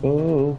Oh.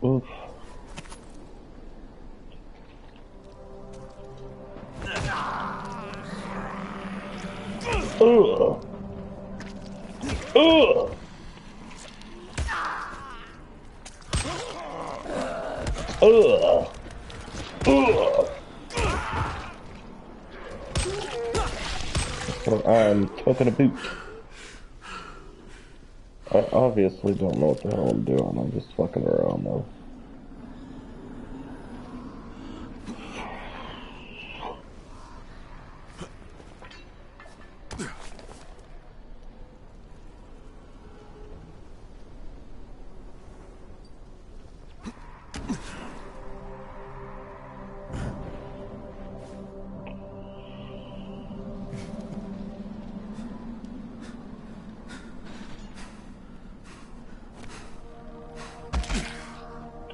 Oof. Ugh. Ugh. Ugh. Ugh. Well, I'm taking a boot. I obviously don't know what the hell I'm doing. I'm just fucking around though.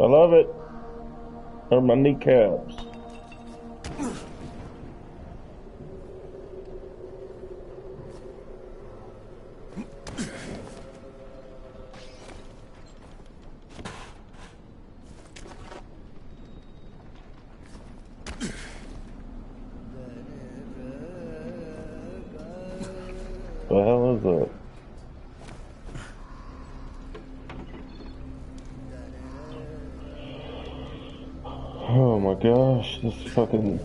I love it. Or my kneecaps. The hell is it? Oh my gosh, this fucking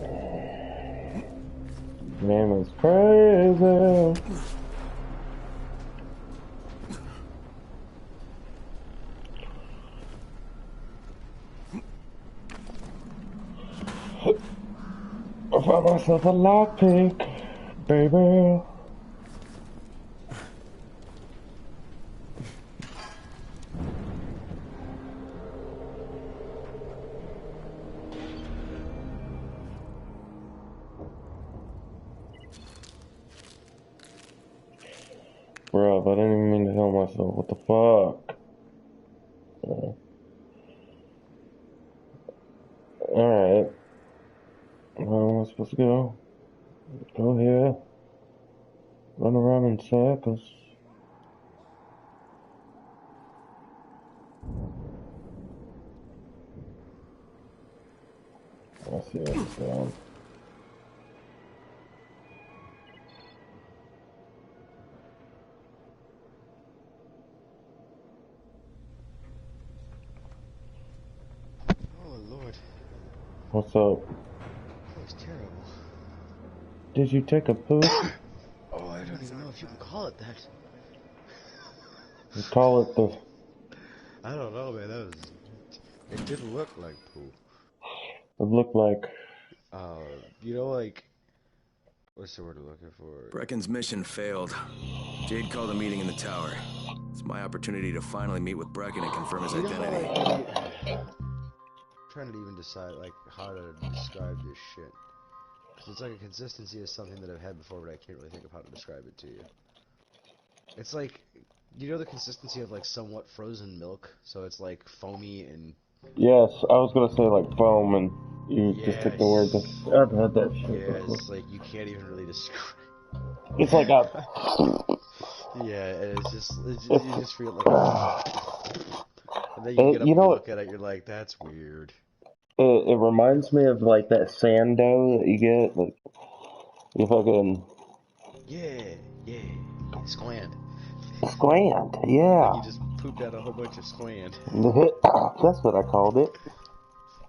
game is crazy. I found myself a lockpick, baby. Bro, I didn't even mean to kill myself. What the fuck? Alright. Where am I supposed to go? Go here. Run around in circles. I see what it's doing. Oh Lord. What's up? That was terrible. Did you take a poop? Oh, I don't even know if you can call it that. You call it the... I don't know, man. That was... It didn't look like poo. It looked like... You know, like... What's the word I'm looking for? Brecken's mission failed. Jade called a meeting in the tower. It's my opportunity to finally meet with Brecken and confirm his identity. Trying to even decide, like, how to describe this shit. Because it's like a consistency of something that I've had before, but I can't really think of how to describe it to you. It's like, you know the consistency of, like, somewhat frozen milk? So it's, like, foamy and... Yes, I was gonna say, like, foam, and you just took the word. Yes. I've had that shit Yeah, before. it's like, you can't even really describe... It's like a... Yeah, and it's just, you just feel like... And then you get up you and you know, look at it, you're like, that's weird. it reminds me of, like, that sand dough that you get, like, you fucking... Yeah, squand. Squand, yeah. Like you just pooped out a whole bunch of squand. That's what I called it.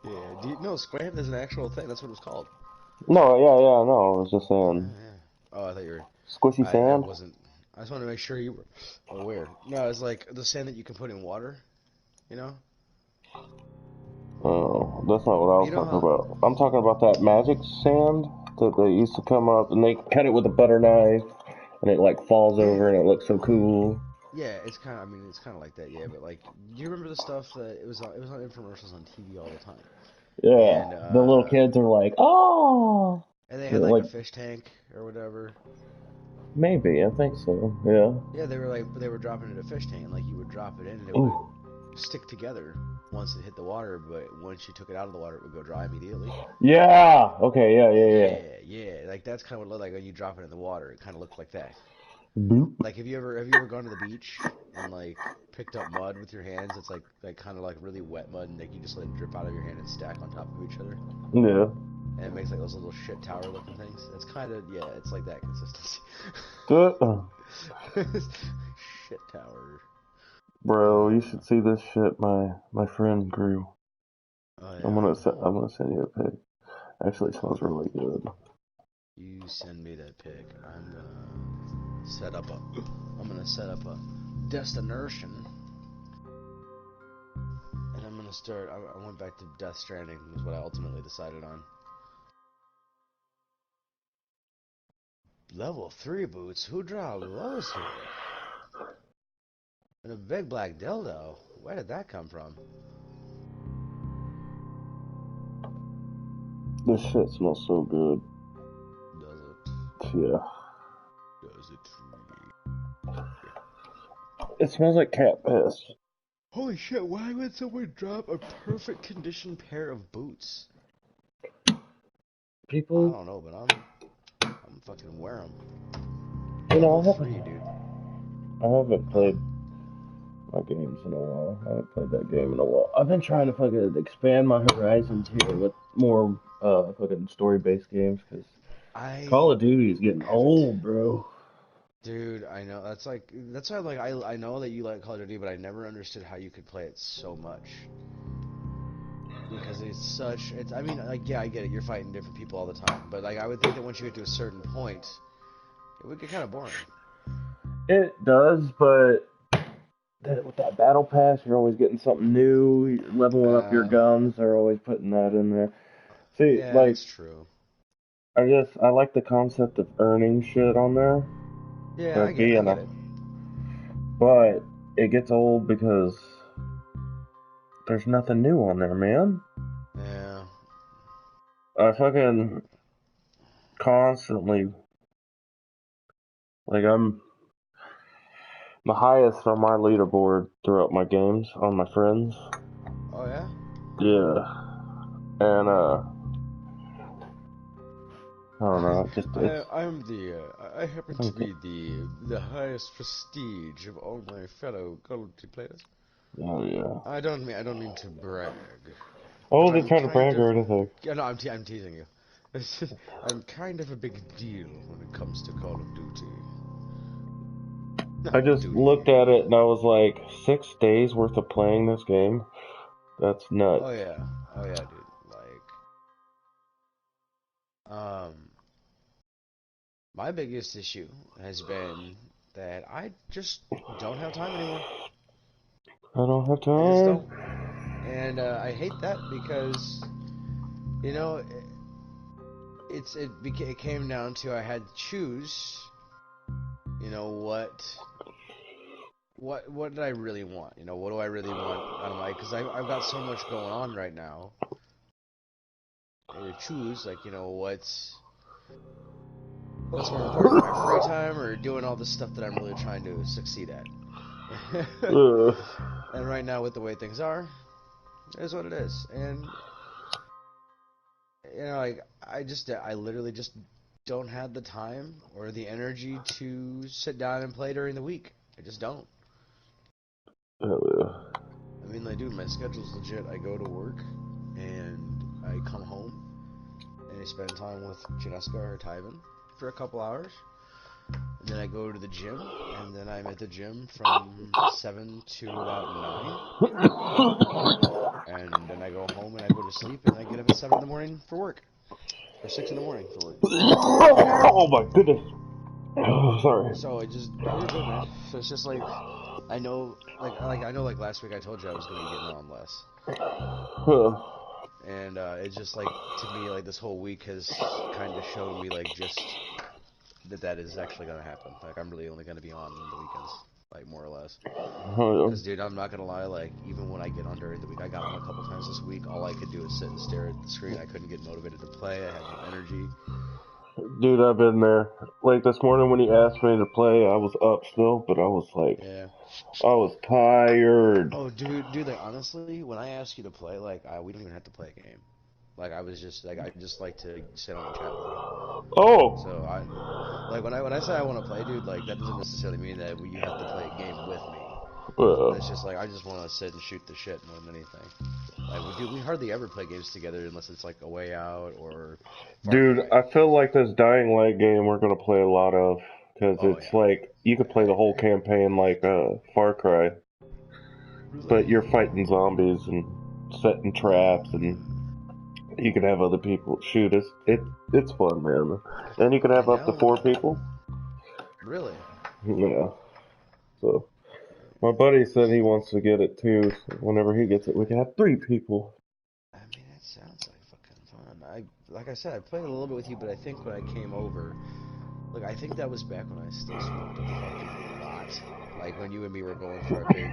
Yeah, do you know squand is an actual thing? That's what it was called. No, yeah, no, I was just saying. Yeah. Oh, I thought you were. Squishy I sand? wasn't. I just wanted to make sure you were aware. No, it's like the sand that you can put in water. You know. Oh, that's not what I was You know talking how? about. I'm talking about that magic sand that they used to come up and they cut it with a butter knife and it like falls Yeah. over and it looks so cool. Yeah, it's kind of. I mean, it's kind of like that. Yeah, but like, do you remember the stuff that it was on infomercials on TV all the time? Yeah, And the little kids are like, oh, they yeah, had like like a fish tank or whatever. maybe I think so. Yeah. Yeah, they were dropping it in a fish tank, and like you would drop it in, and it would Ooh. stick together once it hit the water. But once you took it out of the water, it would go dry immediately. Yeah. Okay. Yeah. Yeah. Yeah. Yeah. Like that's kind of what it looked like when you drop it in the water. It kind of looked like that. Boop. Like have you ever gone to the beach and like picked up mud with your hands? It's like kind of like really wet mud, and like you just let it drip out of your hand and stack on top of each other, Yeah. and it makes like those little shit tower looking things. It's kind of it's like that consistency. Shit tower. Bro, you should see this shit my friend grew. Oh I'm yeah. gonna send you a pic. Actually, it smells really good. You send me that pic. I'm gonna set up a destination, and I'm gonna start. I went back to Death Stranding, was what I ultimately decided on. Level 3 boots? Who dropped those here? And a big black dildo? Where did that come from? This shit smells so good. Does it? Yeah. Does it It smells like cat piss. Holy shit, why would someone drop a perfect condition pair of boots? I People, don't know, but I'm fucking wear them. you know, Level 3, dude. I haven't played my games in a while. I haven't played that game in a while. I've been trying to fucking expand my horizons here with more fucking story-based games because Call of Duty is getting old, bro. Dude, I know. That's why I know that you like Call of Duty, but I never understood how you could play it so much. Because I mean, like, yeah, I get it. You're fighting different people all the time, but like, I would think that once you get to a certain point, it would get kind of boring. It does, but with that battle pass, you're always getting something new. You're leveling up your guns. They're always putting that in there. See, Yeah, like, that's true. I like the concept of earning shit on there. Yeah, I get it. But it gets old because there's nothing new on there, man. Yeah. I fucking constantly, like, I'm the highest on my leaderboard throughout my games on my friends. Oh yeah. Yeah, and I don't know. I happen to be the highest prestige of all my fellow Call of Duty players. Oh yeah. I don't mean to brag. I wasn't I'm trying to kind brag of. or anything. Yeah, no, I'm teasing you. I'm kind of a big deal when it comes to Call of Duty. I just looked at it and I was like, 6 days worth of playing this game? That's nuts. Oh yeah, dude. My biggest issue has been that I just don't have time anymore. I don't have time. I just don't, and I hate that because, you know, it came down to I had to choose. You know what did I really want? You know, what do I really want out of my? Because I've got so much going on right now. And to choose, like, you know, what's more important, my free time or doing all the stuff that I'm really trying to succeed at? And right now, with the way things are, it is what it is. And you know, like I literally just don't have the time or the energy to sit down and play during the week. I just don't. Hell yeah. I mean, like, dude, my schedule's legit. I go to work, and I come home, and I spend time with Janeska or Tyven for a couple hours. And then I go to the gym, and then I'm at the gym from 7 to about 9. And then I go home, and I go to sleep, and I get up at 7 in the morning for work. Or 6 in the morning for work. Oh my goodness. Oh, sorry. So it just you're good, man. So it's just like I know, like last week I told you I was gonna be getting on less, and it's just like to me like this whole week has kind of shown me like just that is actually gonna happen. Like I'm really only gonna be on the weekends, like more or less. Because, dude, I'm not gonna lie, like, even when I get on during the week, I got on a couple times this week, all I could do is sit and stare at the screen. I couldn't get motivated to play, I had no energy. Dude, I've been there. Like this morning when he asked me to play, I was up still, but I was like, Yeah. I was tired. Oh, dude, like, honestly, when I ask you to play, like, we don't even have to play a game. Like, I just like to sit on the chat with you. Oh! So, when I say I want to play, dude, like, that doesn't necessarily mean that you have to play a game with me. It's just, like, I just want to sit and shoot the shit more than anything. Like, we hardly ever play games together unless it's, like, A Way Out or Far Dude, Cry. I feel like this Dying Light game we're gonna play a lot of, because Oh, it's yeah. like, you could play the whole campaign like Far Cry, but you're fighting zombies and setting traps, and you can have other people shoot us. It's fun, man. And you can have I up to know. 4 people. Really? Yeah. So, my buddy said he wants to get it too, so whenever he gets it, we can have 3 people. I mean, that sounds like fucking fun. Like I said, I played a little bit with you, but I think when I came over, look, I think that was back when I still smoked a fucking lot. Like when you and me were going for our big,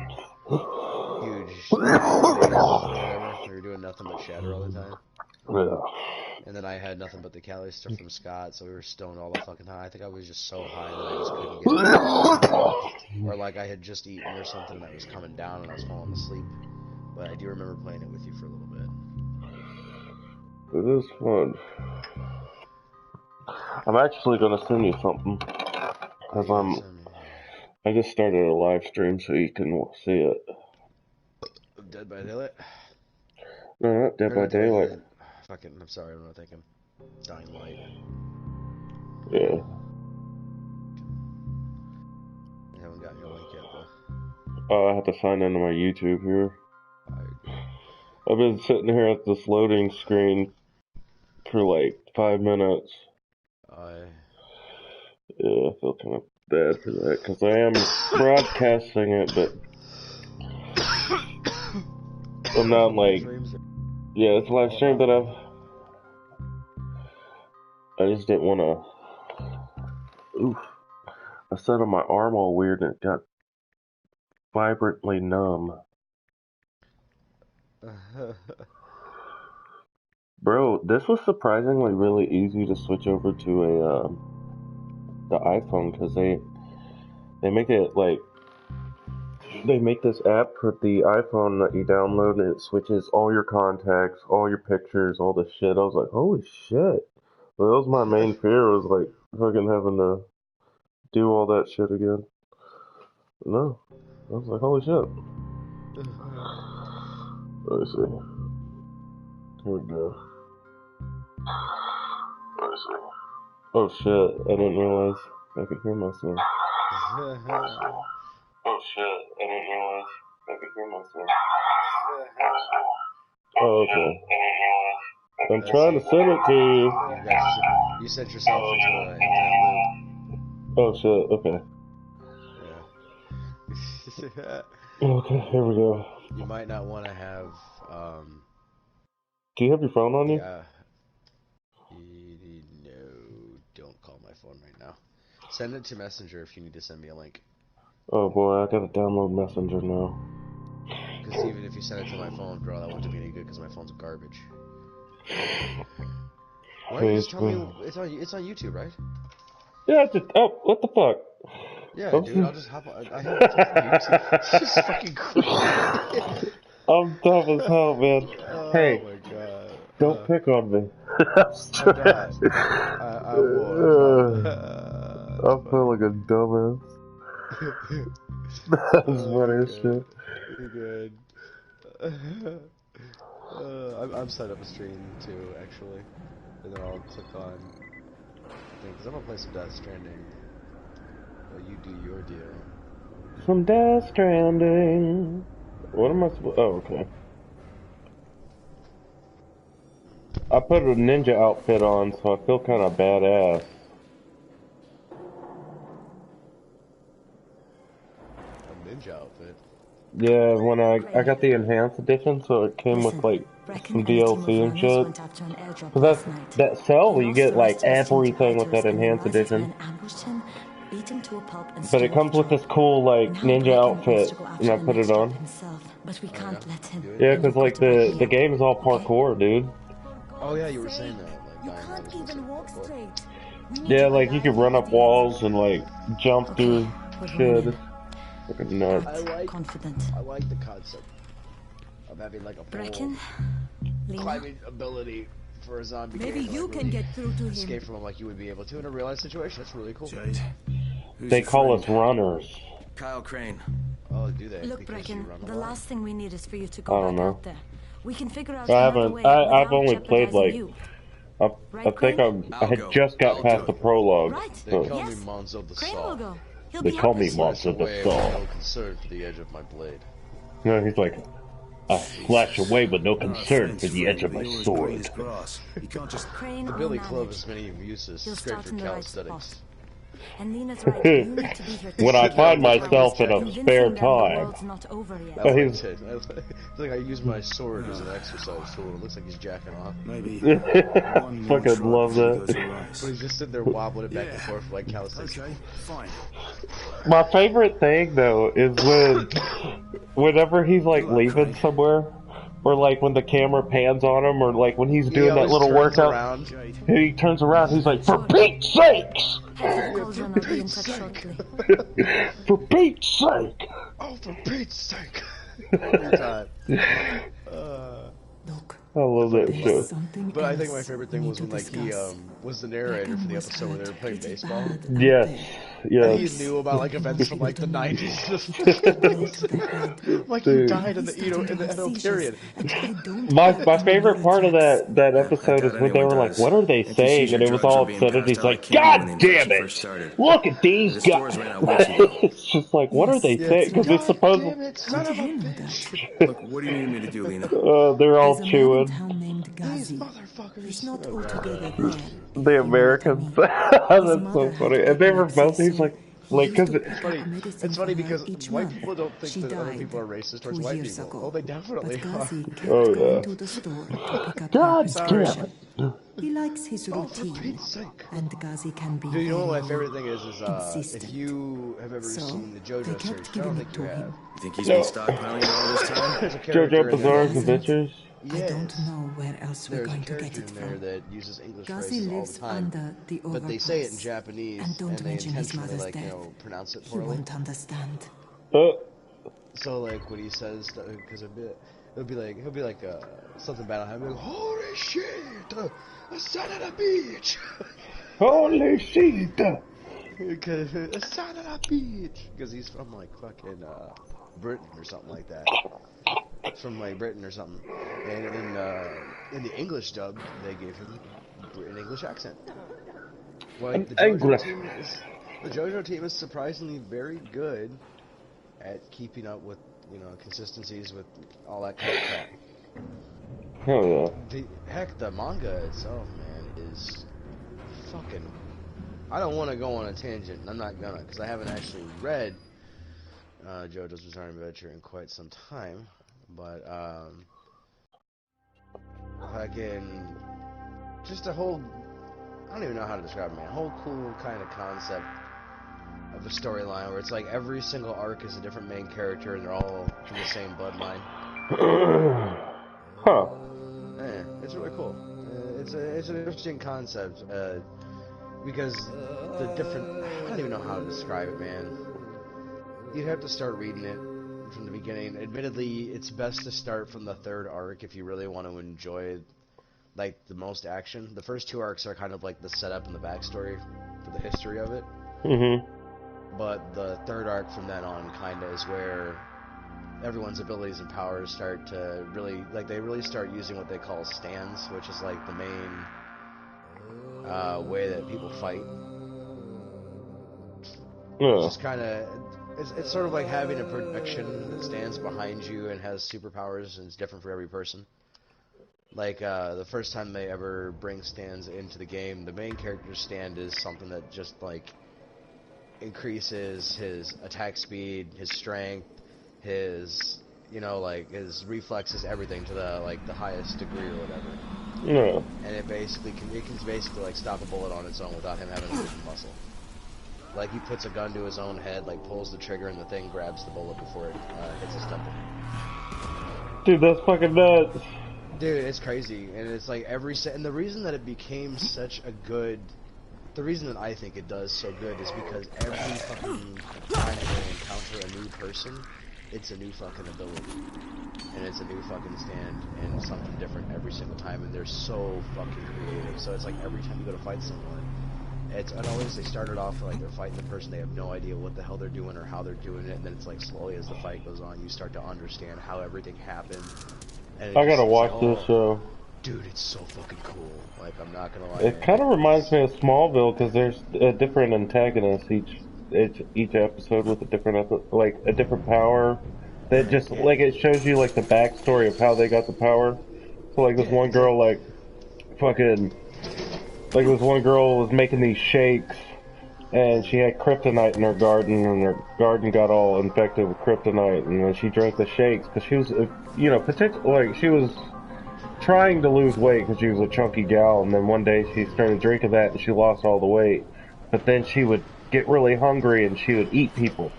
huge 2 days or whatever. We were doing nothing but shatter all the time. Yeah. And then I had nothing but the Cali stuff from Scott, so we were stoned all the fucking time. I think I was just so high that I just couldn't get into anything. Or like I had just eaten or something and I was coming down and I was falling asleep. But I do remember playing it with you for a little bit. It is fun. I'm actually gonna send you something, because I just started a live stream so you can see it. Dead by Daylight? No, not Dead Or by not Daylight. Fucking, I'm sorry, I'm not thinking. Dying Light. Yeah. I haven't gotten your link yet, though. Oh, I have to sign into my YouTube here. I agree. I've been sitting here at this loading screen for like 5 minutes. Yeah, I feel kind of bad for that, because I am broadcasting it, but I'm not like, yeah, it's a live stream, but I just didn't want to, oof, I sat on my arm all weird and it got vibrantly numb. Bro, this was surprisingly really easy to switch over to the iPhone, because they make it like, they make this app for the iPhone that you download and it switches all your contacts, all your pictures, all this shit. I was like, holy shit. Well, that was my main fear, was like fucking having to do all that shit again. No. I was like, holy shit. Let me see. Here we go. Let me see. Oh shit, I didn't realize I could hear myself. Oh shit, I didn't realize I could hear myself. Oh, okay. I'm trying to send it to you. You sent yourself into an infinite loop. Oh shit, okay. Yeah. Okay, here we go. You might not want to have, Do you have your phone on you? no, don't call my phone right now. Send it to Messenger if you need to send me a link. Oh boy, I gotta download Messenger now. Because even if you send it to my phone, bro, that won't do me any good because my phone's garbage. Why don't you just tell me it's on YouTube, right? Yeah, oh, what the fuck? Yeah, dude, I'll just hop on. I have it on YouTube. It's just fucking crazy. I'm dumb as hell, man. Hey, oh my god. don't pick on me. I'm not. I won't. I feel like a dumbass. That's funny as shit. You're good. I'm set up a stream too, actually. And then I'll click on thing, because I'm gonna play some Death Stranding. While you do your deal. Some Death Stranding. What am I supposed? Oh, okay. I put a ninja outfit on, so I feel kind of badass. ninja outfit. Yeah, when I got the enhanced edition, so it came with like some DLC and shit. Cause that cell, you get like everything with that enhanced edition. But it comes with this cool like ninja outfit, and I put it on. Oh yeah, do it. Yeah, cause like the game is all parkour, dude. Oh yeah, you were saying that. Like Dying Light is mostly parkour. Yeah, like you can run up walls and like jump through shit. It's fucking nuts. I like the concept of having like a full climbing ability for a zombie. Maybe game to, you like, can really get through to him. escape from him like you would be able to in a real life situation. That's really cool. Jade, who's They your call friend? us runners. Kyle Crane. Oh, do they? Look, Because you Brecken, run a the lot? last thing we need is for you to I go don't back know. out there. We can figure out I another haven't. way I've without only played jeopardizing like. you. I think I had just got past the prologue. Right. They So call Yes. me Monzo the Crane will Saw. go. He'll they be call happy. me Monster the Away with Saw. no concern for the edge of my blade. No, he's like, I slash away with no Ah, concern thanks, for the edge of friend, my but you're as green sword. as grass. You can't just... Crane The will Billy Club manage. has many uses. He'll It's great start for in the right calisthenics. spot. And Nina's right. You need to be here When I to find Look like myself in a convincing spare them the time, world's not over yet. I he's- liked it. I feel like I use my sword as an exercise tool. It looks like he's jacking off. Maybe one more fucking try love before you that. go to your eyes. But he's just sitting there wobbling it back and forth like calisthenics. Okay, fine. My favorite thing though is whenever he's like leaving somewhere, or like when the camera pans on him, or like when he's doing that always little turns workout, around. Jade, and he turns around, he's like, "For Pete's sakes! Hector calls you and I'll be in touch shortly. For Pete's sake!" Oh, for Pete's sake! Every time. Look, I love that shit. something But I think else my favorite we thing need was to when like he discuss. was the narrator for the episode where they were playing baseball. Yes, And yes. he knew about like events from like the 90s. Like he Dude. died in the Edo period. My favorite part of that episode is when they were like, "What are they saying?" And it was all upset, and he's like, "God damn it! Look at these The guys!" stores ran out weeks ago. It's just like, what are they saying? Because it's supposed Damn it, son of a bitch! Look, what do you need me to do, Lena? they're all There's a man in chewing. town named These Gazi. motherfuckers. He's not altogether there. The Americans. That's so funny. And they were both. He's like, because It's funny because white people don't think that other people are racist towards white people. Oh, they definitely are. Oh, yeah. to the store to pick up God her damn prescription. it. He likes his Oh, for routine, Pete's sake. and Gazi can be Dude, you know what my very favorite thing is if consistent. you have ever So, seen the they JoJo kept series, I giving don't it think to you have. him. You think he's been stockpiling all this time? There's a character JoJo in there Bizarre's that- Adventures. I don't know where else we're There's a going to get character it in there from. that uses English Gazi phrases all lives the time, under the but they say it in overpass. Japanese And don't they mention his intentionally mother's like death. pronounce it He poorly. won't understand. So like when he says, because he'll be like something bad will happen. He'll be like, holy shit, a son of a bitch. Holy shit! A son of a bitch. Because he's from like fucking Britain or something like that. From like Britain or something. And in the English dub, they gave him an English accent. Like the English. JoJo team is surprisingly very good at keeping up with consistencies with all that kind of crap. Hell yeah. The manga itself, man, is fucking. I don't want to go on a tangent, and I'm not gonna, because I haven't actually read JoJo's Bizarre Adventure in quite some time. But fucking, just a whole. I don't even know how to describe it, man. A whole cool kind of concept of a storyline where it's like every single arc is a different main character, and they're all from the same bloodline. Huh. Yeah, it's really cool. It's an interesting concept because the different. I don't even know how to describe it, man. You'd have to start reading it from the beginning. Admittedly, it's best to start from the third arc if you really want to enjoy like the most action. The first two arcs are kind of like the setup and the backstory for the history of it. Mm-hmm. But the third arc from then on kind of is where everyone's abilities and powers start to really, like, they really start using what they call stands, which is like the main way that people fight. Yeah. It's just kind of, it's sort of like having a projection that stands behind you and has superpowers, and it's different for every person. Like, the first time they ever bring stands into the game, the main character's stand is something that just, like, increases his attack speed, his strength, his, you know, like, his reflexes, everything to the, like, the highest degree or whatever. Yeah. And it can basically, like, stop a bullet on its own without him having to move a muscle. Like, he puts a gun to his own head, like, pulls the trigger, and the thing grabs the bullet before it hits his temple. Dude, that's fucking nuts. Dude, it's crazy, and it's like and the reason that it became such a good, the reason that I think it does so good is because every fucking time they encounter a new person, it's a new fucking ability, and it's a new fucking stand, and something different every single time, and they're so fucking creative. So it's like every time you go to fight someone, and always they started off like they're fighting the person, they have no idea what the hell they're doing or how they're doing it, and then it's like slowly as the fight goes on, you start to understand how everything happened. And I gotta watch this show. Dude, it's so fucking cool. Like, I'm not gonna lie. It kind of reminds me of Smallville because there's a different antagonist each episode with a different like a different power. That just like it shows you like the backstory of how they got the power. So like this one girl like fucking like this one girl was making these shakes. And she had kryptonite in her garden, and her garden got all infected with kryptonite. And then she drank the shakes because she was, you know, like she was trying to lose weight because she was a chunky gal. And then one day she started drinking that, and she lost all the weight. But then she would get really hungry, and she would eat people.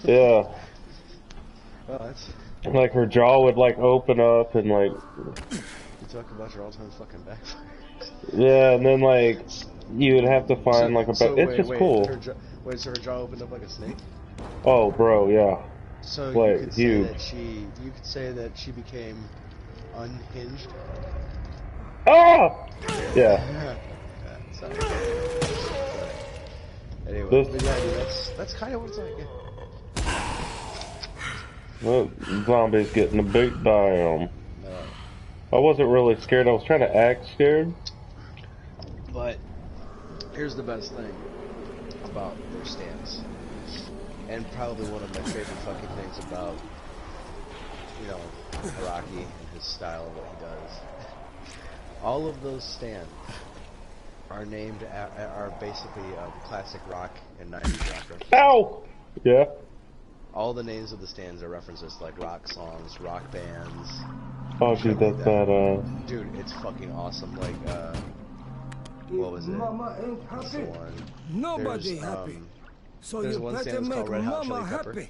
Yeah. Oh, that's... Like her jaw would like open up and like. You talk about your all-time fucking backfire. Yeah, and then like you would have to find like a. It's just cool. So her jaw opened up like a snake? Oh, bro, yeah. So like, you could huge. you could say that she became unhinged. Ah! Yeah. Sorry. Anyway, but yeah, dude, that's kind of what it's like. Yeah. Well, zombies getting a beat down. I wasn't really scared. I was trying to act scared. But here's the best thing about their stance, and probably one of my favorite fucking things about, you know, Araki and his style of what he does. All of those stands are named are basically classic rock and 90s rock references. Ow! Yeah. All the names of the stands are references to, like, rock songs, rock bands. Oh, dude, that's badass. Dude, it's fucking awesome. Like, what was it? Mama ain't What's happy. the one? Nobody happy. So there's you one better stand that's make called Red Hot Mama Chili Pepper. happy.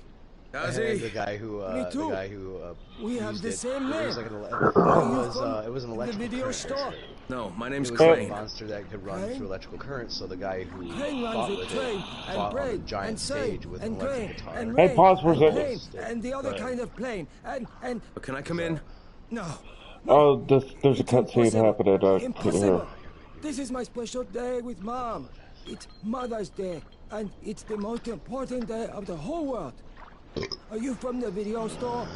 And the guy who, Me too. We have used the it, same it was name. like it was an The electrical video current. store. No, my It name's was a Crane. monster that could run Crane? through electrical current, so the guy who Crane fought runs with with Crane it and fought on a Braid giant and stage Sage with and an electric Crane guitar. and Hey, Rain pause for a and second. Plane and the other kind of plane and Can I come in? no. Oh, there's a It's cutscene impossible. happening. I couldn't Impossible. hear. This is my special day with Mom. It's Mother's Day, and it's the most important day of the whole world. Are you from the video store?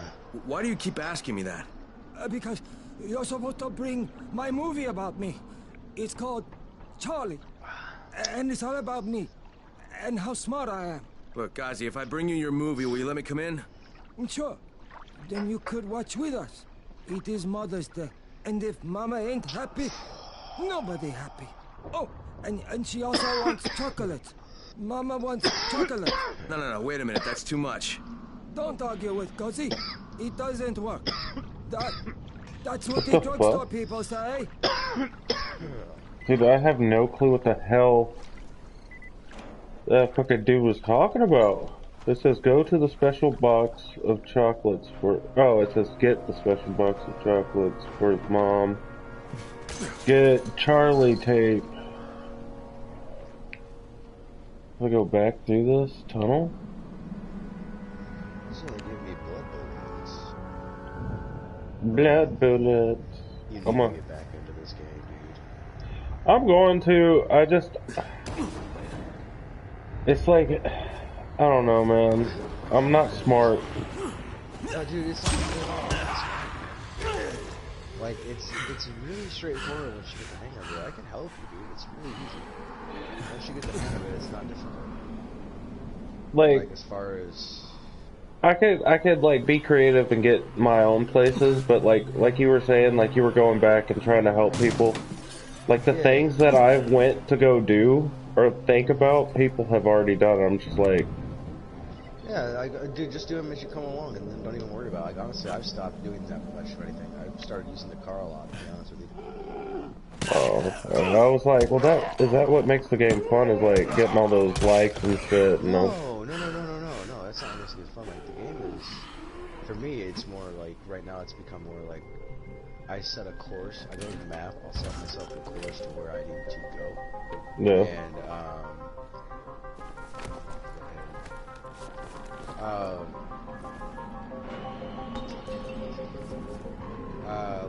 Why do you keep asking me that? Because you're supposed to bring my movie about me. It's called Charlie, and it's all about me and how smart I am. Look, Gazi, if I bring you your movie, will you let me come in? Sure. Then you could watch with us. It is Mother's Day, and if Mama ain't happy, nobody happy. Oh, and she also wants chocolate. Mama wants chocolate. No, wait a minute, that's too much. Don't argue with Cozy. It doesn't work. That's what the the drugstore fuck? people say. Dude, I have no clue what the hell that fucking dude was talking about. It says go to the special box of chocolates for. Oh, it says get the special box of chocolates for his mom. Get Charlie tape. I go back through this tunnel. This only gave me blood bullets. Blood bullets. You need I'm to on. get back into this game, dude. I'm going to. I just. It's like. I don't know, man. I'm not smart. No, dude, it's like it's really straightforward once you get the hang of it. I can help you, dude. It's really easy. Once you get the hang of it, it's not difficult. Like as far as I could like be creative and get my own places, but like you were saying, like you were going back and trying to help people. Like the things that I went to go do or think about, people have already done. I'm just like, Yeah, dude, just do them as you come along, and then don't even worry about it. Like, honestly, I've stopped doing that much of anything. I've started using the car a lot, to be honest with you. oh, and I was like, well, that what makes the game fun? Is like getting all those likes and shit. No. That's not what makes it fun. Like, the game is, for me, it's more like, right now, it's become more like, I set a course, I go to the map, I'll set myself a course to where I need to go. Yeah. And,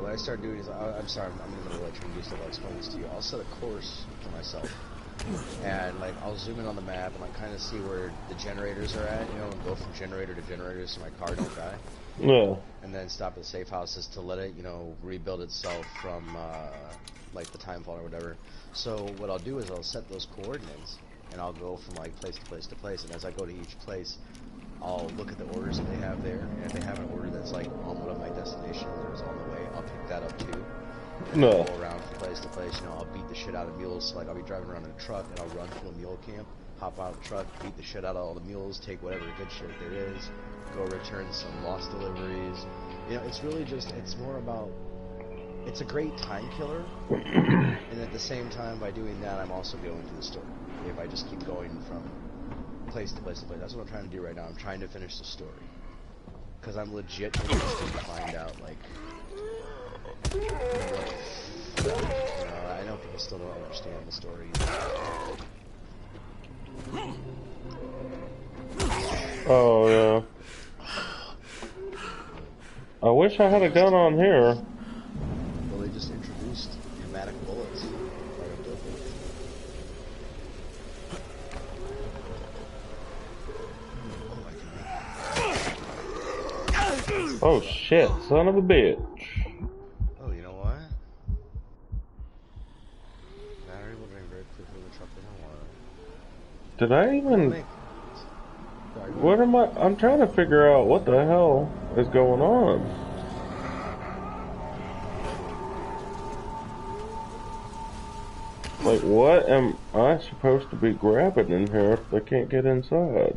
what I start doing is, I'm sorry, I'm in the middle of like trying to do stuff. I'll explain this to you. I'll set a course for myself, and like I'll zoom in on the map and like kind of see where the generators are at, you know, and go from generator to generator so my car don't die. Yeah. And then stop at safe houses to let it, you know, rebuild itself from like the time fall or whatever. So what I'll do is I'll set those coordinates, and I'll go from like place to place to place, and as I go to each place, I'll look at the orders that they have there, and if they have an order that's like on one of my destinations or is on the way, I'll pick that up too. And No. I'll go around from place to place, you know, I'll beat the shit out of mules. So like I'll be driving around in a truck and I'll run to a mule camp, hop out of the truck, beat the shit out of all the mules, take whatever good shit there is, go return some lost deliveries. You know, it's really just, it's more about, it's a great time killer, and at the same time, by doing that, I'm also going to the story. If I just keep going from place to place to place, that's what I'm trying to do right now. I'm trying to finish the story. Because I'm legit interested to find out, like, I know people still don't understand the story. Oh yeah. I wish I had a gun on here. Well, they just introduced pneumatic bullets. Oh shit, son of a bitch. Oh, you know what? Battery will drain very quickly when the truck doesn't want Did I even... What am I... I'm trying to figure out what the hell is going on. Like, what am I supposed to be grabbing in here if I can't get inside?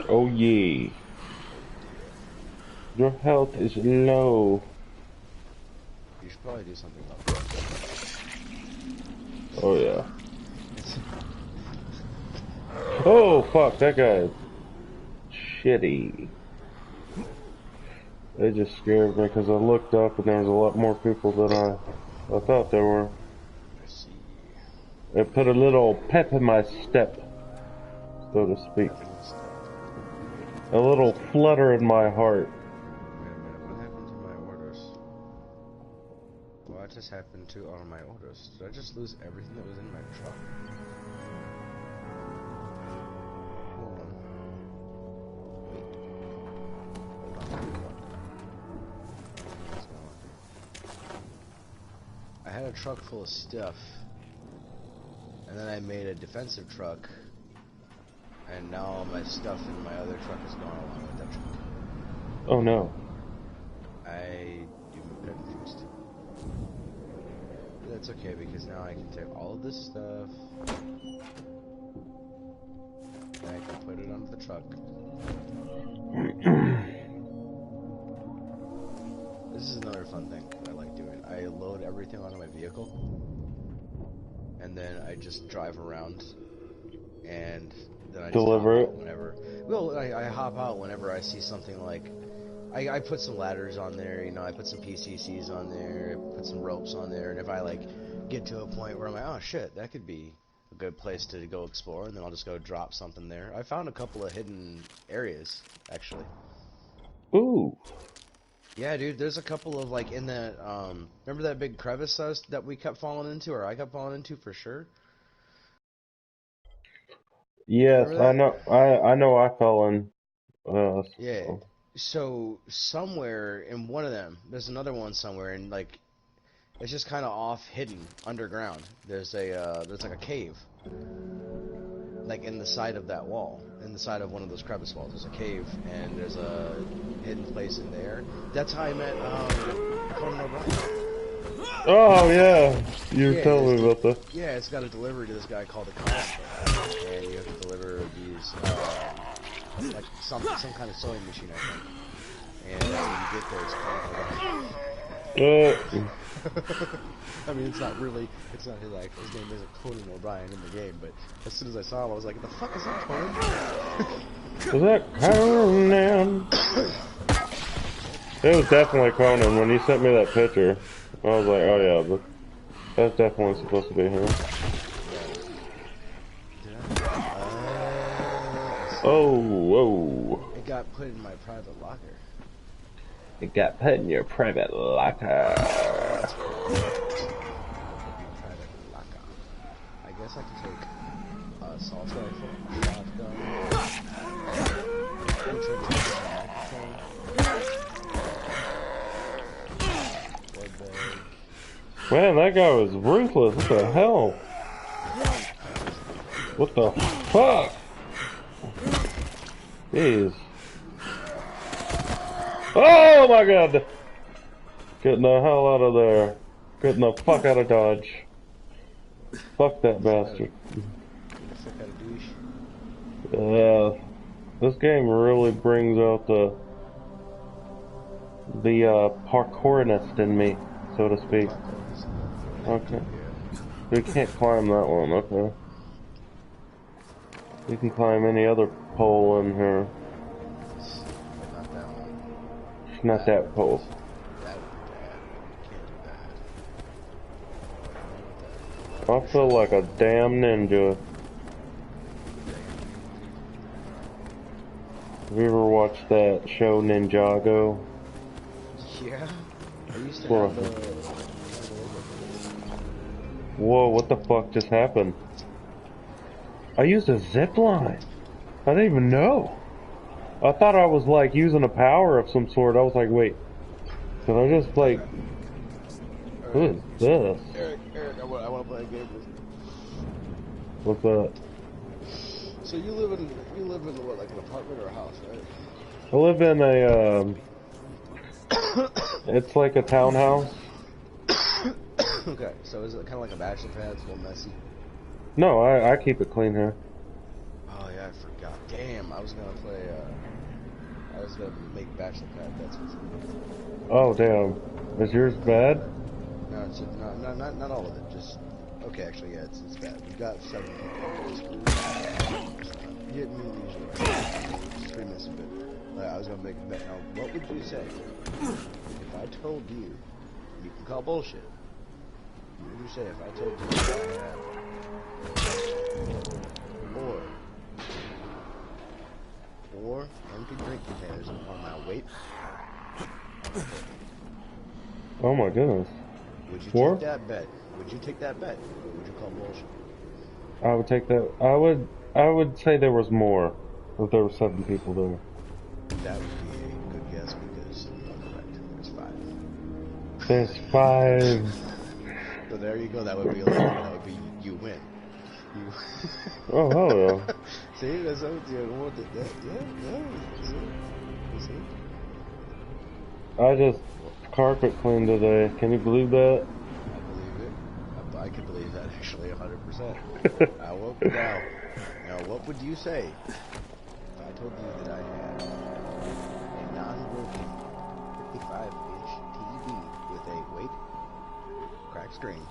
Oh yeah. Your health is low. You should probably do something about that. Oh yeah. Oh fuck, that guy is shitty. It just scared me because I looked up and there was a lot more people than I thought there were. It put a little pep in my step, so to speak. A little flutter in my heart. Wait a minute, what happened to my orders? What just happened to all of my orders? Did I just lose everything that was in my truck? Hold on. What's going on? I had a truck full of stuff, and then I made a defensive truck, and now all my stuff in my other truck is gone along with that truck. Oh no. I do a bit confused. But that's okay because now I can take all of this stuff and I can put it onto the truck. This is another fun thing that I like doing. I load everything onto my vehicle and then I just drive around and then I just deliver it whenever. Well, I hop out whenever I see something like. I put some ladders on there, you know. I put some PCCs on there, put some ropes on there, and if I like get to a point where I'm like, oh shit, that could be a good place to go explore, and then I'll just go drop something there. I found a couple of hidden areas actually. Ooh. Yeah, dude. There's a couple of like in that. Remember that big crevice that we kept falling into, or I kept falling into for sure. Yes, Remember I that? know. I know. I fell in. Yeah. So- So somewhere in one of them, there's another one somewhere, and like it's just kind of off, hidden underground. There's like a cave, like in the side of that wall, in the side of one of those crevice walls. There's a cave, and there's a hidden place in there. That's how I met Conan O'Brien. Oh yeah, you were Yeah, telling me about that. yeah, it's got a delivery to this guy called the Comic, and you have to deliver these like some kind of sewing machine, I think. And when you get there, it's Conan O'Brien. I mean, it's not his actual, his name isn't Conan O'Brien in the game, but as soon as I saw him, I was like, the fuck is that Conan? Was that Conan? It was definitely Conan. When you sent me that picture, I was like, oh yeah, but that's definitely supposed to be him. Oh, whoa. It got put in my private locker. It got put in your private locker. Private locker. I guess I can take assault rifle, shotgun, Man, that guy was ruthless. What the hell? What the fuck? Jeez. Oh my god! Getting the hell out of there. Getting the fuck out of Dodge. Fuck that bastard. This game really brings out the parkourist in me, so to speak. Okay. We can't climb that one, okay. We can climb any other pole in here. Not that pole. I feel like a damn ninja. Have you ever watched that show Ninjago? Yeah. I used to Whoa. have Whoa, what the fuck just happened? I used a zip line. I didn't even know. I thought I was like using a power of some sort. I was like, wait. Did I just like... Who is this? Eric, I want to play a game with you. What's that? So you live in what, like an apartment or a house, right? I live in a, it's like a townhouse. Okay, so is it kind of like a bachelor pad? It's a little messy. No, I keep it clean here. Oh yeah, I forgot. Damn, I was gonna make bachelor pad bets with you. Oh damn. Is yours bad? No, it's not all of it. Just okay. Actually, yeah, it's bad. We got 7 people. You hit me usually. Just 3 minutes a bit. I was gonna make a bet. Now, what would you say if I told you? You can call bullshit. What would you say if I told you that I had 4 empty drink containers on my weight? Oh my goodness. Would you 4? take that bet? Would you take that bet? Or would you call bullshit? I would take that. I would say there was more. If there were 7 people there. That would be a good guess because you're correct. There's There's 5. 5. So there you go. That would be you win. You. Oh hell yeah. See, that's what you See. I just carpet cleaned today. Can you believe that? I believe it. I can believe that actually 100%. Now what would you say if I told you that I had a non-working 55-inch TV with a weight cracked screen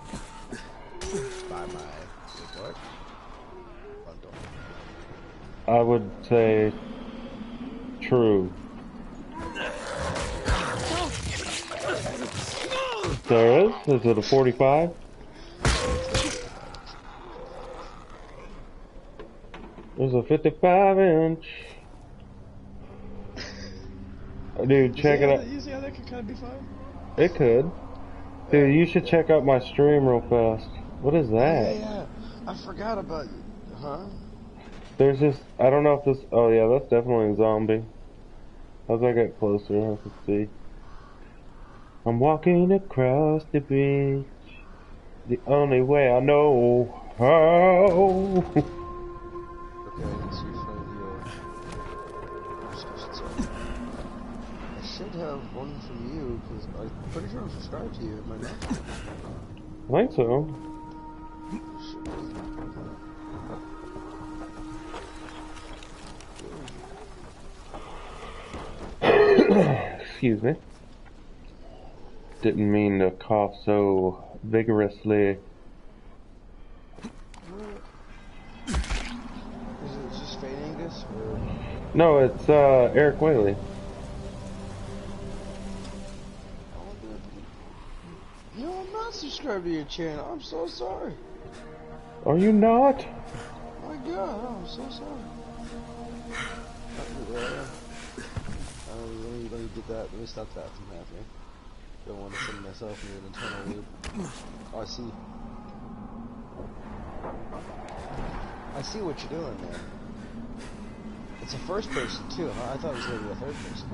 by my what? Front door. I would say true. There is? Is it a 45? There's a 55-inch. Dude, check it out. You see how that could kind of be fun? It could. Dude, you should check out my stream real fast. What is that? Yeah. I forgot about you. Huh? There's just, I don't know if this, oh yeah, that's definitely a zombie. As I get closer, I can see. I'm walking across the bridge, the only way I know how. Okay, I can see from the description side. I should have one from you, because I'm pretty sure I'm subscribed to you, am I not? I think so. Excuse me. Didn't mean to cough so vigorously. Is it just Fate Angus, or? No, it's Eric Whaley. No, I'm not subscribed to your channel. I'm so sorry. Are you not? My God, I'm so sorry. Let me get that. Let me stop that from happening. Don't want to send myself into an internal loop. Oh, I see what you're doing, man. It's a first person too, huh? I thought it was gonna be a third person.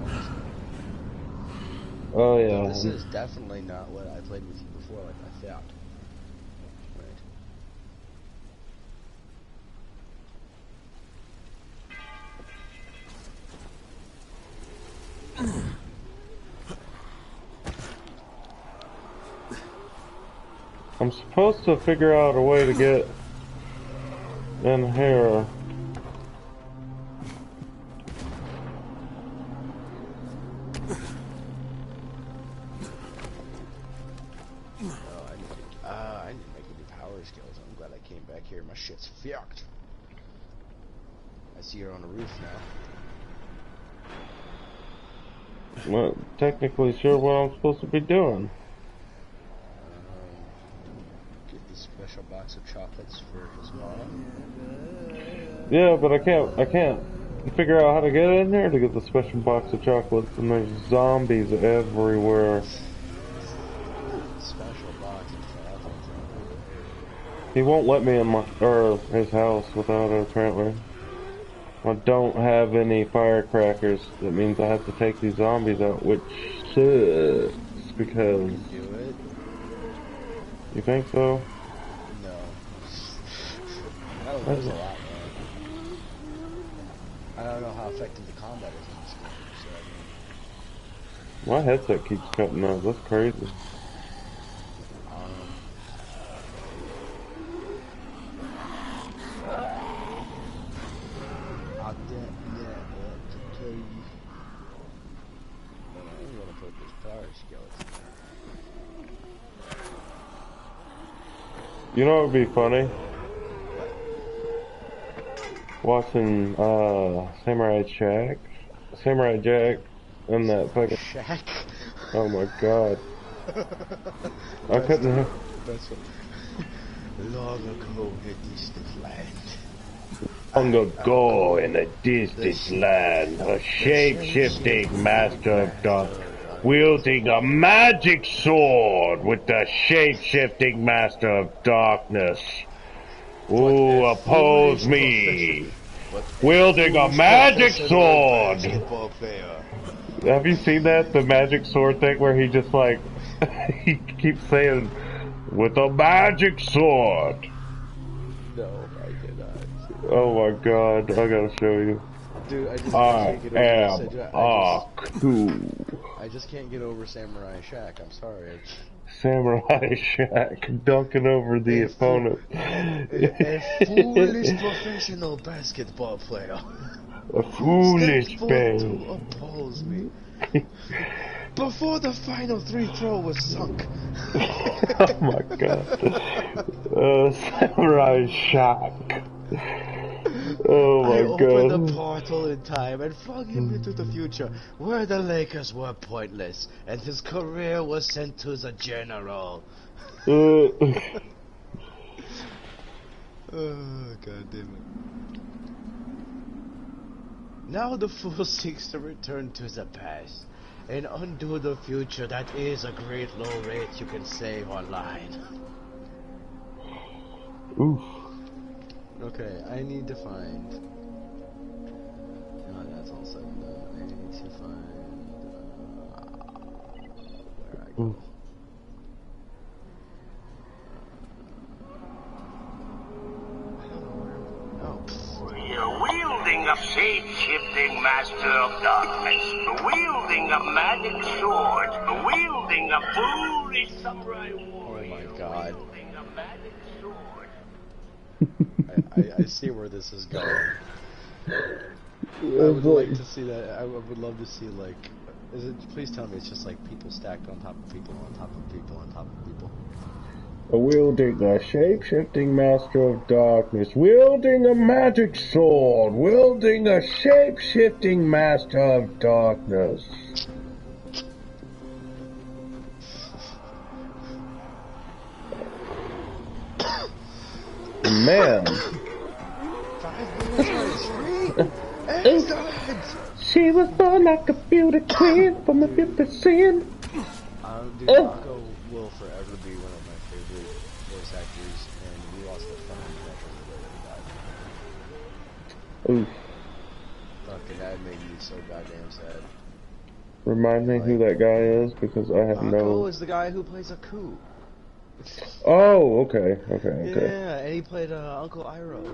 Oh yeah. This is definitely not what I played with you before, like I thought. I'm supposed to figure out a way to get in here. I need to make a new power skills. I'm glad I came back here. My shit's fucked. I see you're on the roof now. Not technically sure what I'm supposed to be doing. Get the special box of chocolates for his mom. Yeah, but I can't figure out how to get in there to get the special box of chocolates, and there's zombies everywhere. Special box of chocolates. He won't let me in his house without it, apparently. I don't have any firecrackers. That means I have to take these zombies out, which sucks, because... Do it? You think so? No. That was a lot, man. I don't know how effective the combat is in this game, so My headset keeps cutting out. That's crazy. You know what would be funny? Watching Samurai Jack, and that fucking Shaq? Oh my god. I couldn't have. That's what. Long ago in a distant land. Long ago in a distant land, a shape-shifting master of dark, wielding a magic sword with the shape-shifting master of darkness. Who oppose me? Wielding a magic sword! Have you seen that? The magic sword thing where he just like, he keeps saying, with a magic sword! No, I cannot. Oh my god, I gotta show you. Dude, I just can't get over Samurai Shack. I'm sorry. Samurai Shack dunking over the opponent. A foolish professional basketball player. A foolish man to oppose me. Before the final free throw was sunk. Oh my god. Samurai Shack. Oh my god. I opened the portal in time and flung him into the future, where the Lakers were pointless, and his career was sent to the general. Oh, god damn it. Now the fool seeks to return to the past, and undo the future that is a great low rate you can save online. Oof. Okay, I need to find. No, that's all said and done. I need to find. Where I go. I don't know where. Oh. You're wielding a shape-shifting master of darkness, wielding a magic sword, wielding a foolish samurai warrior. Oh my god. Wielding a magic sword. I see where this is going. I would like to see that. I would love to see, like, please tell me it's just like people stacked on top of people on top of people on top of people. Wielding a shape-shifting master of darkness, wielding a magic sword, wielding a shape-shifting master of darkness. Man. 5 minutes free. Excellent. She was born like a beauty queen from a beauty sin. Dude, Mako will forever be one of my favorite voice actors, and we lost a friend because of the way that he died. Oof. Fucking that made me so goddamn sad. Remind me who that guy is, because I have Mako no... is the guy who plays Aku. Oh, okay. Yeah, and he played Uncle Iroh.